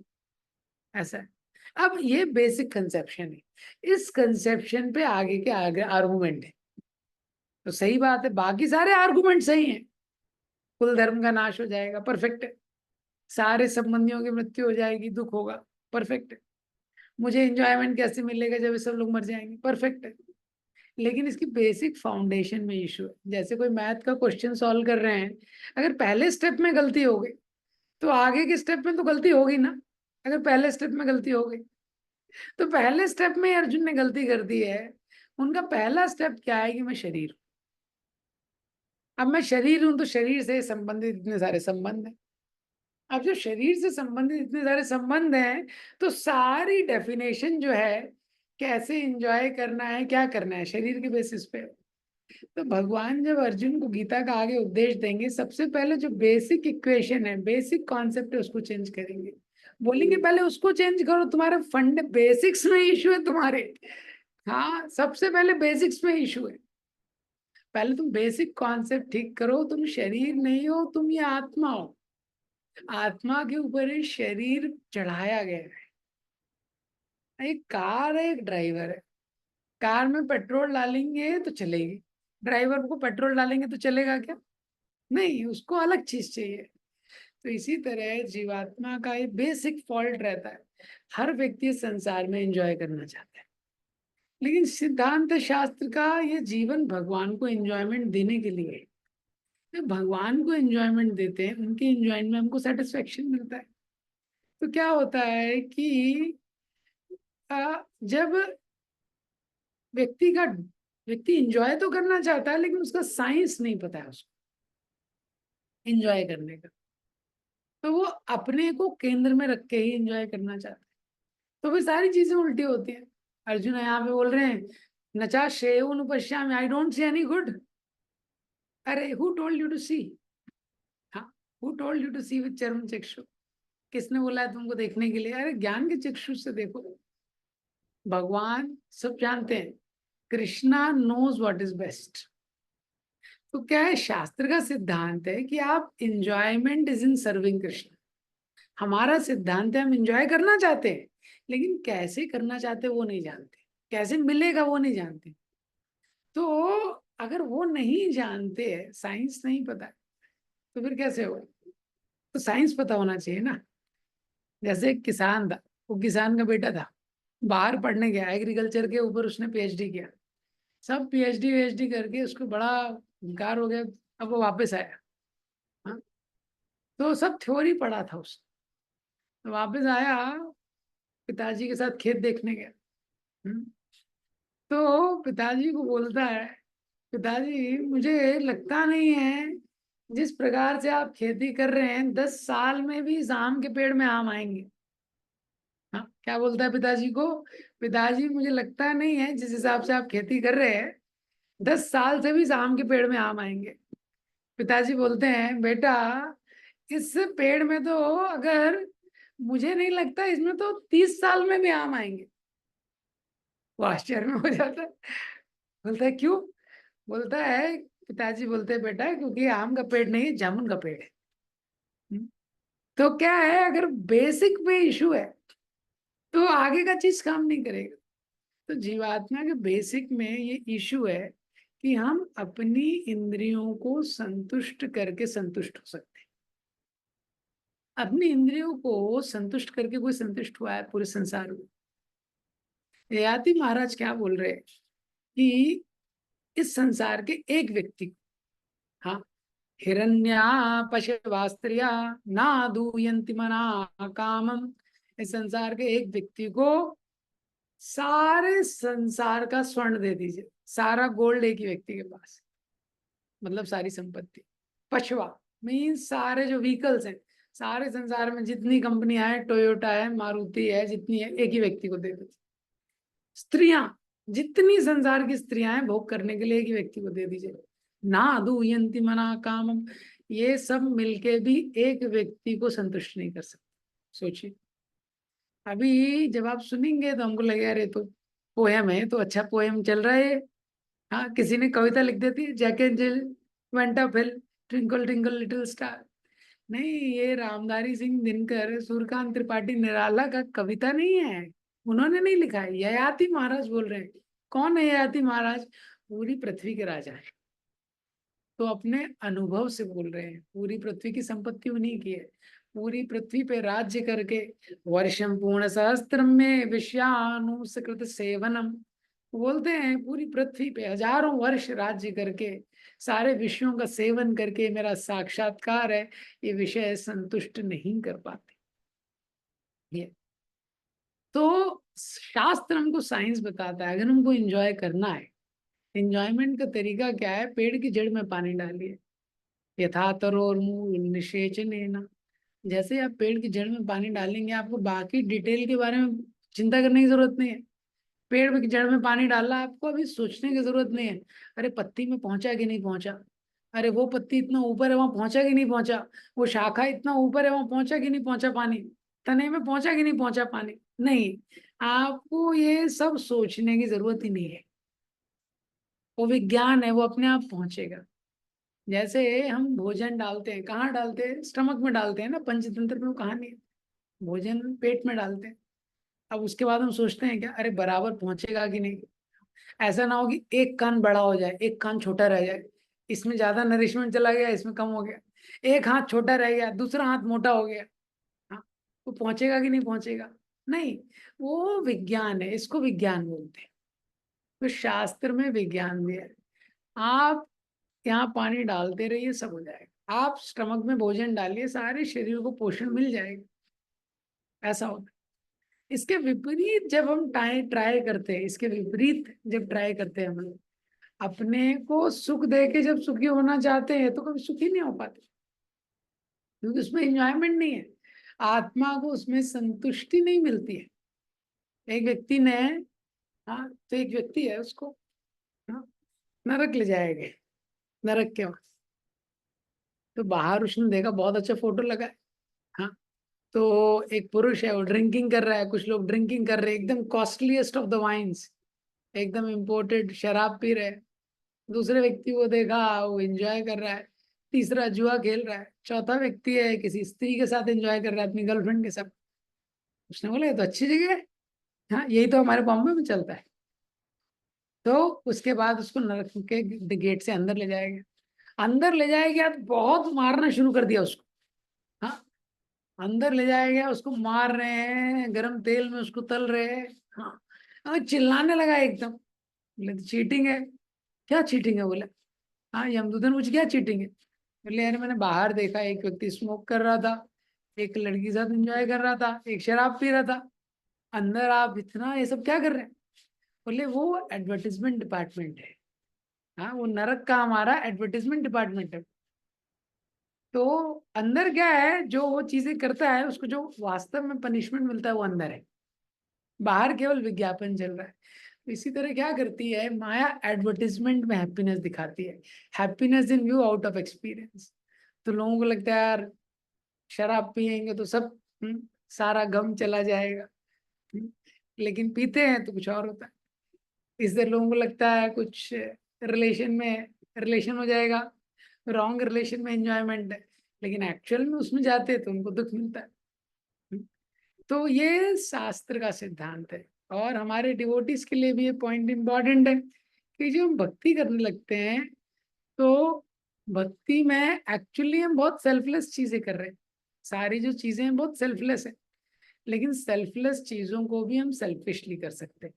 ऐसा है। अब ये बेसिक कंसेप्शन है, इस कंसेप्शन पे आगे के आगे आर्गुमेंट है। तो सही बात है, बाकी सारे आर्गुमेंट सही हैं। कुल धर्म का नाश हो जाएगा, परफेक्ट है। सारे संबंधियों की मृत्यु हो जाएगी, दुख होगा, परफेक्ट है। मुझे एंजॉयमेंट कैसे मिलेगा जब ये सब लोग मर जाएंगे, परफेक्ट है। लेकिन इसकी बेसिक फाउंडेशन में इशू है। जैसे कोई मैथ का क्वेश्चन सॉल्व कर रहे हैं, अगर पहले स्टेप में गलती हो गई तो आगे के स्टेप में तो गलती होगी ना। अगर पहले स्टेप में गलती हो गई, तो पहले स्टेप में अर्जुन ने गलती कर दी है। उनका पहला स्टेप क्या है कि मैं शरीर हूं। अब मैं शरीर हूं तो शरीर से संबंधित इतने सारे संबंध हैं। अब जो शरीर से संबंधित इतने सारे संबंध हैं, तो सारी डेफिनेशन जो है कैसे एंजॉय करना है, क्या करना है, शरीर के बेसिस पे। तो भगवान जब अर्जुन को गीता का आगे उपदेश देंगे, सबसे पहले जो बेसिक इक्वेशन है, बेसिक कॉन्सेप्ट है, उसको चेंज करेंगे। बोलेंगे पहले उसको चेंज करो, तुम्हारे फंड बेसिक्स में इशू है तुम्हारे। हाँ, सबसे पहले बेसिक्स में इशू है। पहले तुम बेसिक कॉन्सेप्ट ठीक करो, तुम शरीर नहीं हो, तुम ये आत्मा हो। आत्मा के ऊपर ये शरीर चढ़ाया गया है। एक कार है, एक ड्राइवर है। कार में पेट्रोल डालेंगे तो चलेगी, ड्राइवर को पेट्रोल डालेंगे तो चलेगा क्या? नहीं, उसको अलग चीज चाहिए। तो इसी तरह जीवात्मा का ये बेसिक फॉल्ट रहता है। हर व्यक्ति संसार में एंजॉय करना चाहता है, लेकिन सिद्धांत शास्त्र का ये जीवन भगवान को एंजॉयमेंट देने के लिए है। जब भगवान को एंजॉयमेंट देते हैं, उनके एंजॉयमेंट में हमको सेटिस्फेक्शन मिलता है। तो क्या होता है कि जब व्यक्ति एंजॉय तो करना चाहता है, लेकिन उसका साइंस नहीं पता है उसको एंजॉय करने का, तो वो अपने को केंद्र में रख के ही एंजॉय करना चाहता है। तो फिर सारी चीजें उल्टी होती हैं। अर्जुन यहाँ पे बोल रहे हैं नचा श्रेयोन पश्यामि, I don't see any good. अरे who told you to see? हाँ, who told you to see with चर्म चक्षु? किसने बोला है तुमको देखने के लिए? अरे ज्ञान के चक्षु से देखो। भगवान सब जानते हैं, Krishna knows what is best. तो क्या है, शास्त्र का सिद्धांत है कि आप enjoyment is in serving Krishna. हमारा सिद्धांत है हम इंजॉय करना चाहते हैं, लेकिन कैसे करना चाहते वो नहीं जानते, कैसे मिलेगा वो नहीं जानते। तो अगर वो नहीं जानते, साइंस नहीं पता है, तो फिर कैसे होगा? तो साइंस पता होना चाहिए ना। जैसे एक किसान था, वो किसान का बेटा था, बाहर पढ़ने गया एग्रीकल्चर के ऊपर, उसने पीएचडी किया। सब पीएचडी वीएचडी करके उसको बड़ा इनकार हो गया। अब वो वापस आया। हाँ, तो सब थ्योरी पढ़ा था उसने। तो वापस आया, पिताजी के साथ खेत देखने गया। हम्म, तो पिताजी को बोलता है, पिताजी मुझे लगता नहीं है जिस प्रकार से आप खेती कर रहे हैं 10 साल में भी इस आम के पेड़ में आम आएंगे। हाँ, क्या बोलता है पिताजी को? पिताजी, मुझे लगता नहीं है जिस हिसाब से आप खेती कर रहे हैं 10 साल से भी इस आम के पेड़ में आम आएंगे। पिताजी बोलते हैं, बेटा इस पेड़ में तो अगर, मुझे नहीं लगता इसमें तो 30 साल में भी आम आएंगे। वो आश्चर्य में हो जाता है। बोलता है क्यों? बोलता है, पिताजी बोलते हैं, बेटा क्योंकि आम का पेड़ नहीं, जामुन का पेड़ है। हम्म। तो क्या है, अगर बेसिक पे इशू है तो आगे का चीज काम नहीं करेगा। तो जीवात्मा के बेसिक में ये इशू है कि हम अपनी इंद्रियों को संतुष्ट करके संतुष्ट हो सकते हैं। अपनी इंद्रियों को संतुष्ट करके कोई संतुष्ट हुआ है पूरे संसार में? ययाति महाराज क्या बोल रहे हैं कि इस संसार के एक व्यक्ति को, हाँ, हिरण्या पशवा स्त्रिया ना दूयन्ति मना कामम, इस संसार के एक व्यक्ति को सारे संसार का स्वर्ण दे दीजिए, सारा गोल्ड एक ही व्यक्ति के पास, मतलब सारी संपत्ति। पशवा मीन्स सारे जो व्हीकल्स हैं, सारे संसार में जितनी कंपनियां हैं, टोयोटा है, मारुति है, जितनी है, एक ही व्यक्ति को दे दीजिए। स्त्रियां, जितनी संसार की स्त्रियां हैं भोग करने के लिए एक ही व्यक्ति को दे दीजिए। ना दूयन्ति मना कामम, ये सब मिलके भी एक व्यक्ति को संतुष्ट नहीं कर सकते। सोचिए, अभी जब आप सुनेंगे तो हमको लगेगा अरे तो पोयम है, तो अच्छा पोयम चल रहा है। हाँ, किसी ने कविता लिख देती है, Jack and Jill went up hill, twinkle twinkle little star. नहीं, ये रामधारी सिंह दिनकर, सूर्यकांत त्रिपाठी निराला का कविता नहीं है, उन्होंने नहीं लिखा है, ययाति महाराज बोल रहे हैं। कौन है ययाति महाराज? पूरी पृथ्वी के राजा है, तो अपने अनुभव से बोल रहे हैं। पूरी पृथ्वी की संपत्ति उन्हीं की है, पूरी पृथ्वी पे राज्य करके, वर्षम पूर्ण सहस्त्रम में विषयानुसकृत सेवनम, बोलते हैं पूरी पृथ्वी पे हजारों वर्ष राज्य करके, सारे विषयों का सेवन करके मेरा साक्षात्कार है, ये विषय संतुष्ट नहीं कर पाते। ये तो शास्त्र हमको साइंस बताता है, अगर हमको एंजॉय करना है, एंजॉयमेंट का तरीका क्या है? पेड़ की जड़ में पानी डालिए, यथा तरोर्मूल निषेचनेन। जैसे आप पेड़ की जड़ में पानी डालेंगे, आपको बाकी डिटेल के बारे में चिंता करने की जरूरत नहीं है। पेड़ की जड़ में पानी डालना, आपको अभी सोचने की जरूरत नहीं है, अरे पत्ती में पहुंचा कि नहीं पहुंचा, अरे वो पत्ती इतना ऊपर है वहां पहुंचा कि नहीं पहुंचा, वो शाखा इतना ऊपर है वहां पहुंचा कि नहीं पहुंचा पानी, तने में पहुंचा कि नहीं पहुंचा पानी। नहीं, आपको ये सब सोचने की जरूरत ही नहीं है, वो विज्ञान है, वो अपने आप पहुंचेगा। जैसे हम भोजन डालते हैं, कहाँ डालते हैं? स्टमक में डालते हैं ना, पंचतंत्र में वो कहानी है, भोजन पेट में डालते हैं। अब उसके बाद हम सोचते हैं क्या, अरे बराबर पहुंचेगा कि नहीं। ऐसा ना हो कि एक कान बड़ा हो जाए, एक कान छोटा रह जाए, इसमें ज्यादा नरिशमेंट चला गया, इसमें कम हो गया, एक हाथ छोटा रह गया, दूसरा हाथ मोटा हो गया। हाँ, वो पहुंचेगा कि नहीं पहुंचेगा? नहीं, वो विज्ञान है, इसको विज्ञान बोलते हैं। तो शास्त्र में विज्ञान भी है। आप यहाँ पानी डालते रहिए, सब हो जाएगा। आप स्टमक में भोजन डालिए, सारे शरीर को पोषण मिल जाएगा। ऐसा होता है। इसके विपरीत जब हम ट्राई ट्राई करते हैं, इसके विपरीत जब ट्राई करते हैं हम लोग, अपने को सुख दे के जब सुखी होना चाहते हैं तो कभी सुखी नहीं हो पाते, क्योंकि उसमें एंजॉयमेंट नहीं है, आत्मा को उसमें संतुष्टि नहीं मिलती है। एक व्यक्ति ने, हाँ, तो एक व्यक्ति है, उसको, हाँ, नरक ले जाएंगे, नरक के वहां, तो बाहर उसने देखा बहुत अच्छा फोटो लगा है। हाँ, तो एक पुरुष है, वो ड्रिंकिंग कर रहा है, कुछ लोग ड्रिंकिंग कर रहे हैं, एकदम कॉस्टलीस्ट ऑफ द वाइन्स, एकदम इम्पोर्टेड शराब पी रहे हैं। दूसरे व्यक्ति को देखा, वो एंजॉय कर रहा है। तीसरा जुआ खेल रहा है। चौथा व्यक्ति है, किसी स्त्री के साथ एंजॉय कर रहा है, अपनी गर्लफ्रेंड के साथ। उसने बोला ये तो अच्छी जगह है, हाँ यही तो हमारे बॉम्बे में चलता है। तो उसके बाद उसको नरक के गेट से अंदर ले जाएगा। अंदर ले जाएगा तो बहुत मारना शुरू कर दिया उसको। हाँ, अंदर ले जाएगा, उसको मार रहे हैं, गरम तेल में उसको तल रहे हैं। हाँ, चिल्लाने लगा एकदम, बोले तो चीटिंग है। क्या चीटिंग है? बोला, हाँ यमदूतन मुझे क्या चीटिंग है? बोले यार मैंने बाहर देखा, एक व्यक्ति स्मोक कर रहा था, एक लड़की के साथ एंजॉय कर रहा था, एक शराब पी रहा था, अंदर आप इतना ये सब क्या कर रहे हैं? बोले वो एडवर्टीजमेंट डिपार्टमेंट है। हाँ, वो नरक का हमारा एडवर्टीजमेंट डिपार्टमेंट है। तो अंदर क्या है, जो वो चीजें करता है उसको जो वास्तव में पनिशमेंट मिलता है वो अंदर है, बाहर केवल विज्ञापन चल रहा है। तो इसी तरह क्या करती है माया, एडवर्टिजमेंट में हैप्पीनेस दिखाती है, happiness in view out of experience. तो लोगों को लगता है यार शराब पियेंगे तो सब सारा गम चला जाएगा, हम्म, लेकिन पीते हैं तो कुछ और होता है। इससे लोगों को लगता है कुछ रिलेशन में रिलेशन हो जाएगा, रॉन्ग रिलेशन में एंजॉयमेंट है, लेकिन एक्चुअल में उसमें जाते हैं तो उनको दुख मिलता है। तो ये शास्त्र का सिद्धांत है, और हमारे डिवोटीज के लिए भी ये पॉइंट इंपॉर्टेंट है कि जो हम भक्ति करने लगते हैं तो भक्ति में एक्चुअली हम बहुत सेल्फलेस चीजें कर रहे हैं। सारी जो चीजें हैं बहुत सेल्फलेस है, लेकिन सेल्फलेस चीजों को भी हम सेल्फिशली कर सकते हैं।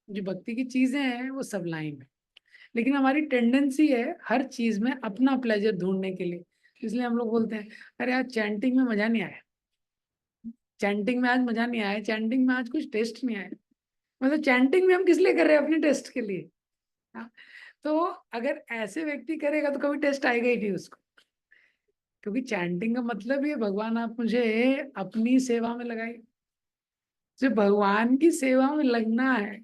जो भक्ति की चीजें हैं वो सबलाइन है, लेकिन हमारी टेंडेंसी है हर चीज में अपना प्लेजर ढूंढने के लिए। इसलिए हम लोग बोलते हैं अरे यार चैंटिंग में मजा नहीं आया, चैंटिंग में आज मजा नहीं आया, चैंटिंग में आज कुछ टेस्ट नहीं आया। मतलब चैंटिंग में हम किस लिए कर रहे हैं, अपने टेस्ट के लिए। हाँ? तो अगर ऐसे व्यक्ति करेगा तो कभी टेस्ट आएगा ही नहीं उसको, क्योंकि चैंटिंग का मतलब ये भगवान आप मुझे अपनी सेवा में लगाइए। जो भगवान की सेवा में लगना है,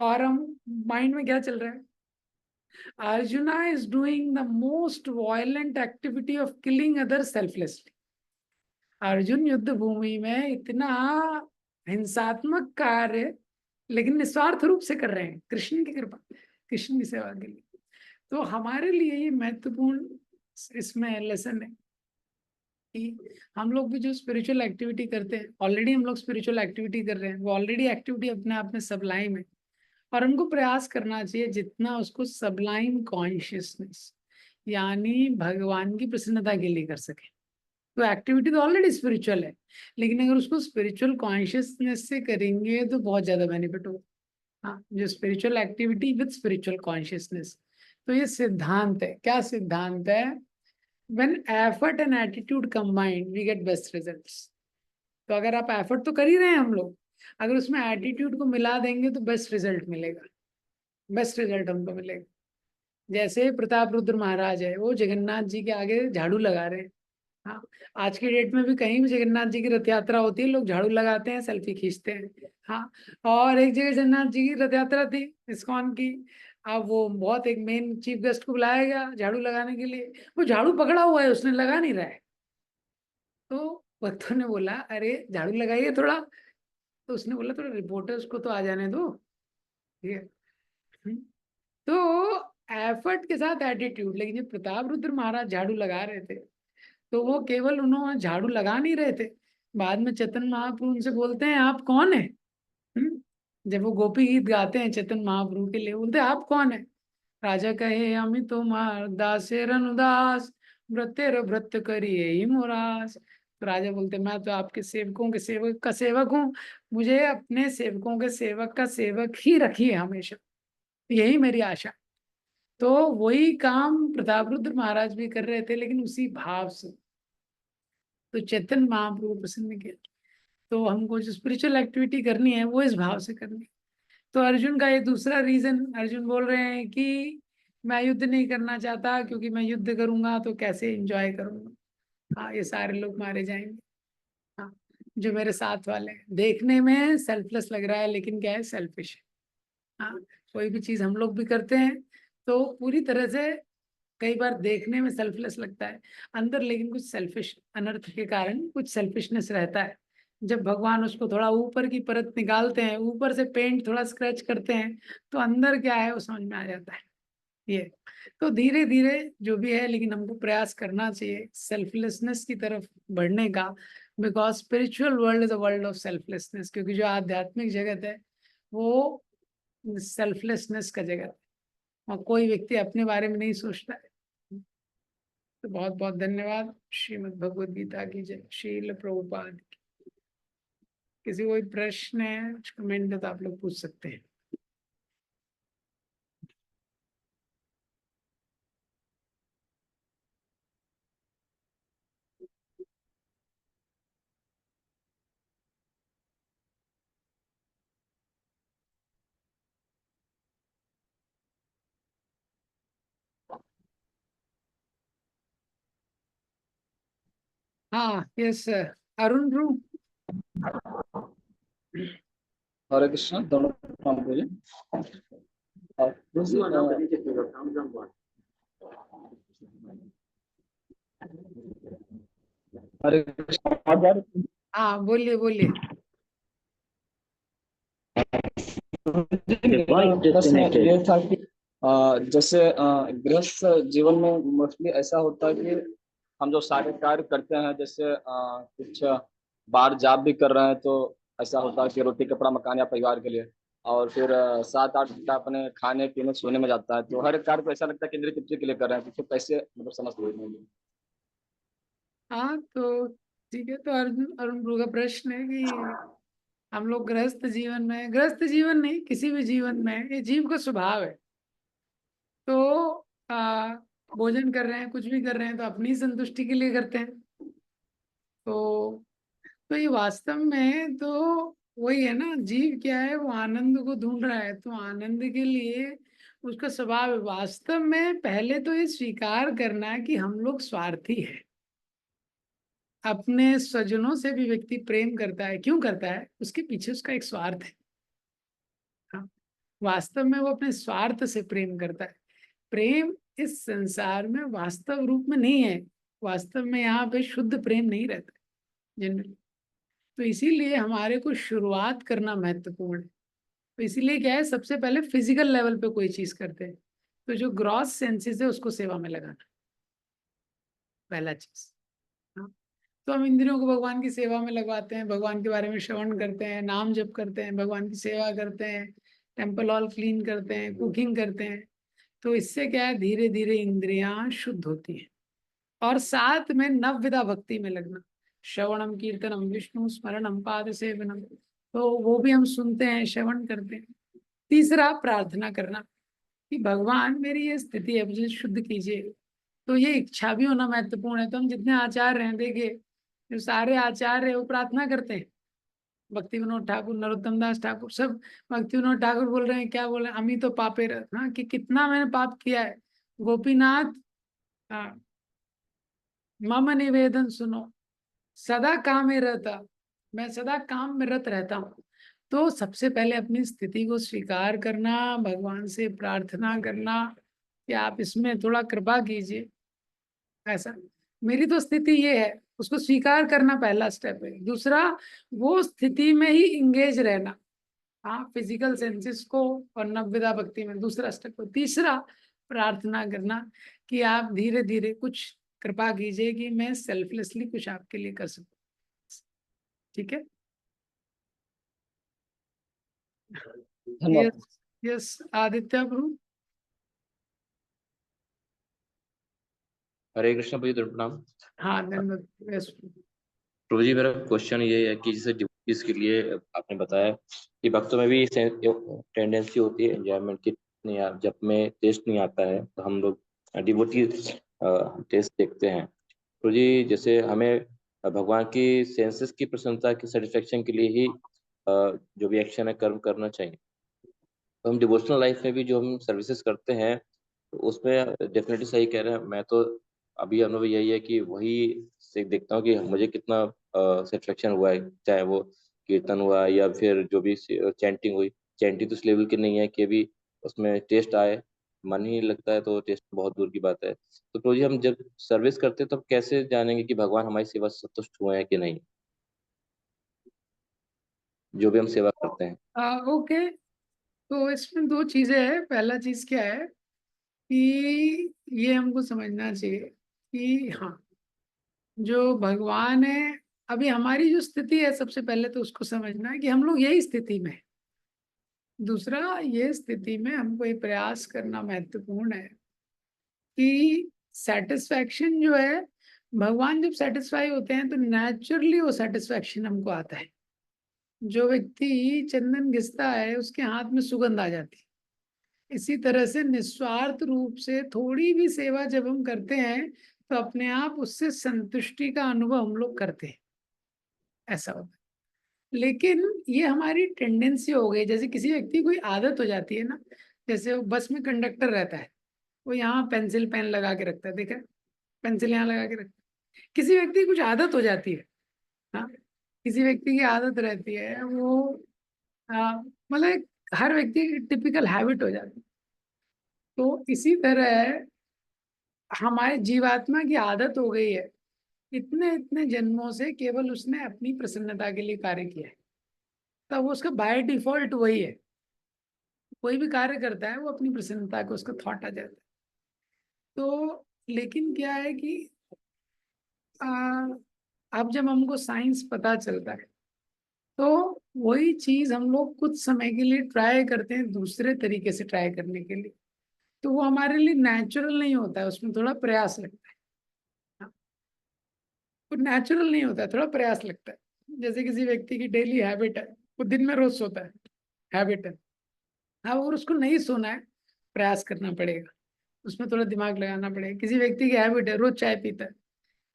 और हम माइंड में क्या चल रहा है, arjuna is doing the most violent activity of killing other selflessly. Arjun युद्ध भूमि में इतना हिंसात्मक कार्य लेकिन निस्वार्थ रूप से कर रहे हैं, कृष्ण की कृपा, कृष्ण की सेवा के लिए। तो हमारे लिए ये महत्वपूर्ण इसमें लेसन है कि हम लोग भी जो स्पिरिचुअल एक्टिविटी करते हैं, ऑलरेडी हम लोग स्पिरिचुअल एक्टिविटी कर रहे हैं, वो ऑलरेडी एक्टिविटी अपने आप में सबलाइम है, और हमको प्रयास करना चाहिए जितना उसको सबलाइम कॉन्शियसनेस यानी भगवान की प्रसन्नता के लिए कर सके। तो एक्टिविटी तो ऑलरेडी स्पिरिचुअल है, लेकिन अगर उसको स्पिरिचुअल कॉन्शियसनेस से करेंगे तो बहुत ज्यादा बेनिफिट होगा। हाँ, जो spiritual activity with spiritual consciousness. तो ये सिद्धांत है, क्या सिद्धांत है, when effort and attitude combined we get best results. तो अगर आप एफर्ट तो कर ही रहे हैं हम लोग, अगर उसमें एटीट्यूड को मिला देंगे तो बेस्ट रिजल्ट मिलेगा, बेस्ट रिजल्ट हमको मिलेगा। जैसे प्रताप रुद्र महाराज है, वो जगन्नाथ जी के आगे झाड़ू लगा रहे हैं। हाँ, आज की डेट में भी कहीं भी जगन्नाथ जी की रथ यात्रा होती है, लोग झाड़ू लगाते हैं, सेल्फी खींचते हैं। हाँ, और एक जगह जगन्नाथ जी की रथ यात्रा थी इस्कॉन की, अब वो बहुत एक मेन चीफ गेस्ट को बुलाया गया झाड़ू लगाने के लिए, वो झाड़ू पकड़ा हुआ है, उसने लगा नहीं रहा है। तो भक्तों ने बोला अरे झाड़ू लगाइए थोड़ा, तो उसने बोला थोड़ा रिपोर्टर्स को तो आ जाने दो। ठीक है। हम्म। तो एफर्ट के साथ एटीट्यूड, लेकिन जब प्रताप रुद्र महाराज झाड़ू लगा रहे थे तो वो केवल उन्होंने झाड़ू लगा नहीं रहे थे, बाद में चेतन महाप्रभु उनसे बोलते हैं आप कौन है। हम्म? जब वो गोपी गीत गाते हैं चेतन महाप्रभु के लिए, बोलते हैं आप कौन है। राजा कहे अमित तुम्हार दासेरन उदास, व्रतेर व्रत करिए ही मोरास। तो राजा बोलते मैं तो आपके सेवकों के सेवक का सेवक हूँ, मुझे अपने सेवकों के सेवक का सेवक ही रखिए हमेशा, यही मेरी आशा। तो वही काम प्रताप रुद्र महाराज भी कर रहे थे, लेकिन उसी भाव से। तो चेतन महाप्रभु प्रसन्न किया। तो हमको जो स्पिरिचुअल एक्टिविटी करनी है वो इस भाव से करनी है। तो अर्जुन का ये दूसरा रीजन, अर्जुन बोल रहे हैं कि मैं युद्ध नहीं करना चाहता, क्योंकि मैं युद्ध करूंगा तो कैसे एंजॉय करूंगा। हाँ, ये सारे लोग मारे जाएंगे। हाँ, जो मेरे साथ वाले हैं, देखने में सेल्फलेस लग रहा है लेकिन क्या है, सेल्फिश है। हाँ, कोई भी चीज हम लोग भी करते हैं तो पूरी तरह से कई बार देखने में सेल्फलेस लगता है, अंदर लेकिन कुछ सेल्फिश अनर्थ के कारण कुछ सेल्फिशनेस रहता है। जब भगवान उसको थोड़ा ऊपर की परत निकालते हैं, ऊपर से पेंट थोड़ा स्क्रैच करते हैं, तो अंदर क्या है वो समझ में आ जाता है। ये तो धीरे धीरे जो भी है, लेकिन हमको प्रयास करना चाहिए सेल्फलेसनेस की तरफ बढ़ने का, because spiritual world is a world of selflessness. क्योंकि जो आध्यात्मिक जगत है वो सेल्फलेसनेस का जगत है, और कोई व्यक्ति अपने बारे में नहीं सोचता है। तो बहुत बहुत धन्यवाद। श्रीमद् भगवद गीता की जय। श्रील प्रभुपाद की। किसी कोई प्रश्न है, कुछ कमेंट है तो आप लोग पूछ सकते हैं। हाँ, यस सर। अरुण ब्रू। हरे कृष्ण, दोनों काम बोलिए। हरे कृष्ण, आवाज आ रही है? हाँ, बोलिए बोलिए। प्रश्न ये था कि जैसे गृहस्थ जीवन में मोस्टली ऐसा होता है कि हम जो सारे कार्य करते हैं, जैसे कुछ बाहर जॉब भी कर रहे हैं, तो ऐसा होता है कि रोटी कपड़ा मकान या परिवार के लिए, और फिर 7-8 घंटा अपने खाने पीने सोने में जाता है, तो हर एक कार्य को ऐसा लगता है कि इंद्रिय तृप्ति के लिए कर रहे हैं, तो फिर कैसे मतलब समझ नहीं। हाँ तो ठीक है, तो अर्जुन अरुण ब्रू का प्रश्न है कि हम लोग गृहस्थ जीवन नहीं, किसी भी जीवन में ये जीव का स्वभाव है। तो भोजन कर रहे हैं, कुछ भी कर रहे हैं, तो अपनी संतुष्टि के लिए करते हैं। तो ये वास्तव में तो वही है ना, जीव क्या है, वो आनंद को ढूंढ रहा है, तो आनंद के लिए उसका स्वभाव है। वास्तव में पहले तो ये स्वीकार करना है कि हम लोग स्वार्थी है। अपने स्वजनों से भी व्यक्ति प्रेम करता है, क्यों करता है? उसके पीछे उसका एक स्वार्थ है। हाँ, वास्तव में वो अपने स्वार्थ से प्रेम करता है। प्रेम इस संसार में वास्तव रूप में नहीं है। वास्तव में यहाँ पे शुद्ध प्रेम नहीं रहता जनरली। तो इसीलिए हमारे को शुरुआत करना महत्वपूर्ण है। तो इसीलिए क्या है, सबसे पहले फिजिकल लेवल पे कोई चीज करते हैं, तो जो ग्रॉस सेंसेस है उसको सेवा में लगाना, पहला चीज। हाँ, तो हम इंद्रियों को भगवान की सेवा में लगवाते हैं, भगवान के बारे में श्रवण करते हैं, नाम जप करते हैं, भगवान की सेवा करते हैं, टेम्पल हॉल क्लीन करते हैं, कुकिंग करते हैं। तो इससे क्या है, धीरे धीरे इंद्रियां शुद्ध होती हैं। और साथ में नवविधा भक्ति में लगना, श्रवणम कीर्तनम विष्णु स्मरणम पाद सेवनम, तो वो भी हम सुनते हैं, श्रवण करते हैं। तीसरा, प्रार्थना करना कि भगवान मेरी ये स्थिति है, मुझे शुद्ध कीजिए। तो ये इच्छा भी होना महत्वपूर्ण है। तो हम जितने आचार्य हैं, देखिए जो सारे आचार्य हैं वो प्रार्थना करते हैं। भक्ति विनोद ठाकुर, नरोत्तम दास ठाकुर, सब। भक्ति विनोद ठाकुर बोल रहे हैं, क्या बोल रहे हैं, अमी तो पापे रथ, हाँ, कि कितना मैंने पाप किया है। गोपीनाथ, हाँ, मम निवेदन सुनो, सदा काम में रहता, मैं सदा काम में रत रहता हूँ। तो सबसे पहले अपनी स्थिति को स्वीकार करना, भगवान से प्रार्थना करना कि आप इसमें थोड़ा कृपा कीजिए। ऐसा, मेरी तो स्थिति ये है, उसको स्वीकार करना पहला स्टेप है। दूसरा, वो स्थिति में ही इंगेज रहना, हाँ, फिजिकल सेंसेस को और नवविधा भक्ति में दूसरा स्टेप है। तीसरा, प्रार्थना करना कि आप धीरे धीरे कुछ कृपा कीजिए कि मैं सेल्फलेसली कुछ आपके लिए कर सकूं। ठीक है। धन्यवाद। यस, यस, आदित्य प्रभु। हरे कृष्ण प्रभु जी, प्रणाम। हाँ, धन्यवाद। यस। प्रभु जी, मेरा क्वेश्चन ये है कि जैसे डिवोटीज के लिए आपने बताया कि भक्तों में भी टेंडेंसी होती है एंजॉयमेंट की, नहीं जब में टेस्ट नहीं आता है तो हम लोग डिवोटी टेस्ट देखते हैं। प्रभु जी, जैसे हमें भगवान की सेंसेस की प्रसन्नता की सेटिस्फेक्शन के लिए ही जो भी एक्शन है कर्म करना चाहिए। तो हम डिवोशनल लाइफ में भी जो हम सर्विसेज करते हैं, तो उसमें डेफिनेटली सही कह रहे हैं। मैं तो अभी अनुभव यही है कि वही से देखता हूँ कि मुझे कितना सेटिस्फेक्शन हुआ है, चाहे वो कीर्तन हुआ या फिर जो भी चैंटिंग हुई। चैंटिंग तो उस लेवल की नहीं है कि अभी उसमें टेस्ट आए, मन ही लगता है तो टेस्ट बहुत दूर की बात है। तो प्रो जी, हम जब सर्विस करते हैं तब कैसे जानेंगे कि भगवान हमारी सेवा से संतुष्ट हुए हैं कि नहीं, जो भी हम सेवा करते हैं? ओके, तो इसमें दो चीजें हैं। पहला चीज क्या है कि ये हमको समझना चाहिए कि हाँ, जो भगवान है, अभी हमारी जो स्थिति है, सबसे पहले तो उसको समझना है कि हम लोग यही स्थिति में हैं। दूसरा, ये स्थिति में हमको ये प्रयास करना महत्वपूर्ण है कि सेटिस्फैक्शन जो है, भगवान जब सेटिस्फाई होते हैं तो नेचुरली वो सेटिस्फैक्शन हमको आता है। जो व्यक्ति चंदन घिसता है उसके हाथ में सुगंध आ जाती है। इसी तरह से निस्वार्थ रूप से थोड़ी भी सेवा जब हम करते हैं तो अपने आप उससे संतुष्टि का अनुभव हम लोग करते हैं। ऐसा होता है। लेकिन ये हमारी टेंडेंसी हो गई, जैसे किसी व्यक्ति कोई आदत हो जाती है ना, जैसे वो बस में कंडक्टर रहता है, वो यहाँ पेंसिल पेन लगा के रखता है, देखा, पेंसिल यहाँ लगा के रखता है। किसी व्यक्ति की कुछ आदत हो जाती है, हाँ, किसी व्यक्ति की आदत रहती है वो, मतलब हर व्यक्ति की टिपिकल हैबिट हो जाती है। तो इसी तरह हमारे जीवात्मा की आदत हो गई है, इतने इतने जन्मों से केवल उसने अपनी प्रसन्नता के लिए कार्य किया है, तब वो उसका बाय डिफॉल्ट वही है। कोई भी कार्य करता है वो अपनी प्रसन्नता को उसका थॉट आ जाता है। तो लेकिन क्या है कि आ, अब जब हमको साइंस पता चलता है तो वही चीज हम लोग कुछ समय के लिए ट्राई करते हैं, दूसरे तरीके से ट्राई करने के लिए, तो वो हमारे लिए नेचुरल नहीं होता है, उसमें थोड़ा प्रयास लगता है। हाँ, वो नेचुरल नहीं होता है, थोड़ा प्रयास लगता है। जैसे किसी व्यक्ति की डेली हैबिट है, वो दिन में रोज सोता है, हैबिट है। हाँ, और उसको नहीं सोना है, प्रयास करना पड़ेगा, उसमें थोड़ा दिमाग लगाना पड़ेगा। किसी व्यक्ति की हैबिट है, रोज चाय पीता है,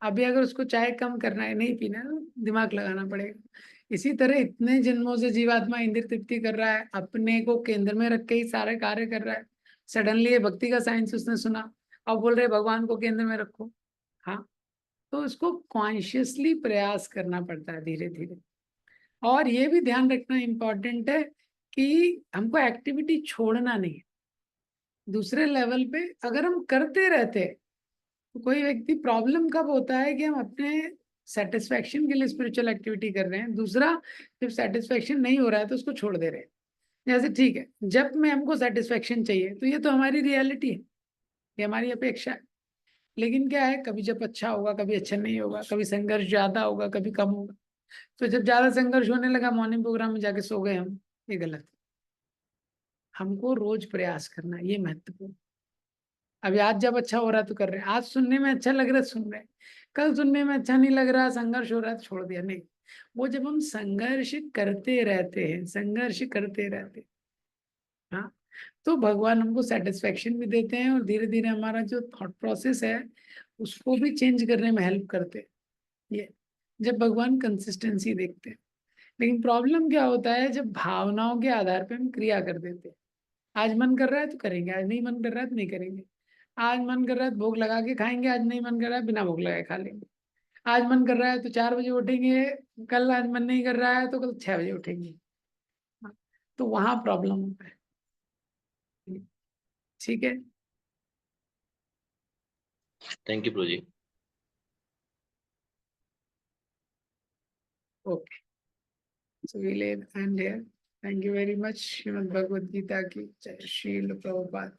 अभी अगर उसको चाय कम करना है, नहीं पीना है, तो दिमाग लगाना पड़ेगा। इसी तरह इतने जन्मों से जीवात्मा इंद्रिय तृप्ति कर रहा है, अपने को केंद्र में रख के ही सारे कार्य कर रहा है। सडनली ये भक्ति का साइंस उसने सुना, अब बोल रहे भगवान को केंद्र में रखो। हाँ, तो इसको कॉन्शियसली प्रयास करना पड़ता है धीरे धीरे। और ये भी ध्यान रखना इम्पोर्टेंट है कि हमको एक्टिविटी छोड़ना नहीं है। दूसरे लेवल पे अगर हम करते रहते हैं, तो कोई व्यक्ति, प्रॉब्लम कब होता है कि हम अपने सेटिस्फेक्शन के लिए स्पिरिचुअल एक्टिविटी कर रहे हैं, दूसरा जब सेटिस्फेक्शन नहीं हो रहा है तो उसको छोड़ दे रहे हैं। जैसे ठीक है, जब में हमको सेटिस्फेक्शन चाहिए तो ये तो हमारी रियलिटी है, ये हमारी अपेक्षा है। लेकिन क्या है, कभी जब अच्छा होगा, कभी अच्छा नहीं होगा, कभी संघर्ष ज्यादा होगा, कभी कम होगा। तो जब ज्यादा संघर्ष होने लगा, मॉर्निंग प्रोग्राम में जाके सो गए हम, ये गलत है। हमको रोज प्रयास करना, ये महत्वपूर्ण। अभी आज जब अच्छा हो रहा है तो कर रहे हैं, आज सुनने में अच्छा लग रहा है सुन रहे हैं, कल सुनने में अच्छा नहीं लग रहा, संघर्ष हो रहा है तो छोड़ दिया। नहीं, वो जब हम संघर्ष करते रहते हैं, संघर्ष करते रहते हैं, हाँ, तो भगवान हमको सेटिस्फेक्शन भी देते हैं और धीरे धीरे हमारा जो थॉट प्रोसेस है उसको भी चेंज करने में हेल्प करते हैं। ये जब भगवान कंसिस्टेंसी देखते हैं। लेकिन प्रॉब्लम क्या होता है, जब भावनाओं के आधार पे हम क्रिया कर देते हैं। आज मन कर रहा है तो करेंगे, आज नहीं मन कर रहा है तो नहीं करेंगे। आज मन कर रहा है तो भोग लगा के खाएंगे, आज नहीं मन कर रहा है बिना भोग लगाए खा लेंगे। आज मन कर रहा है तो 4 बजे उठेंगे, कल आज मन नहीं कर रहा है तो कल 6 बजे उठेंगे। हाँ, तो वहां प्रॉब्लम होता है। ठीक है। Thank you Prabhu ji. Okay, so we will end here. Thank you very much. Shrimad Bhagavad Gita की जय। श्रील प्रभुपाद।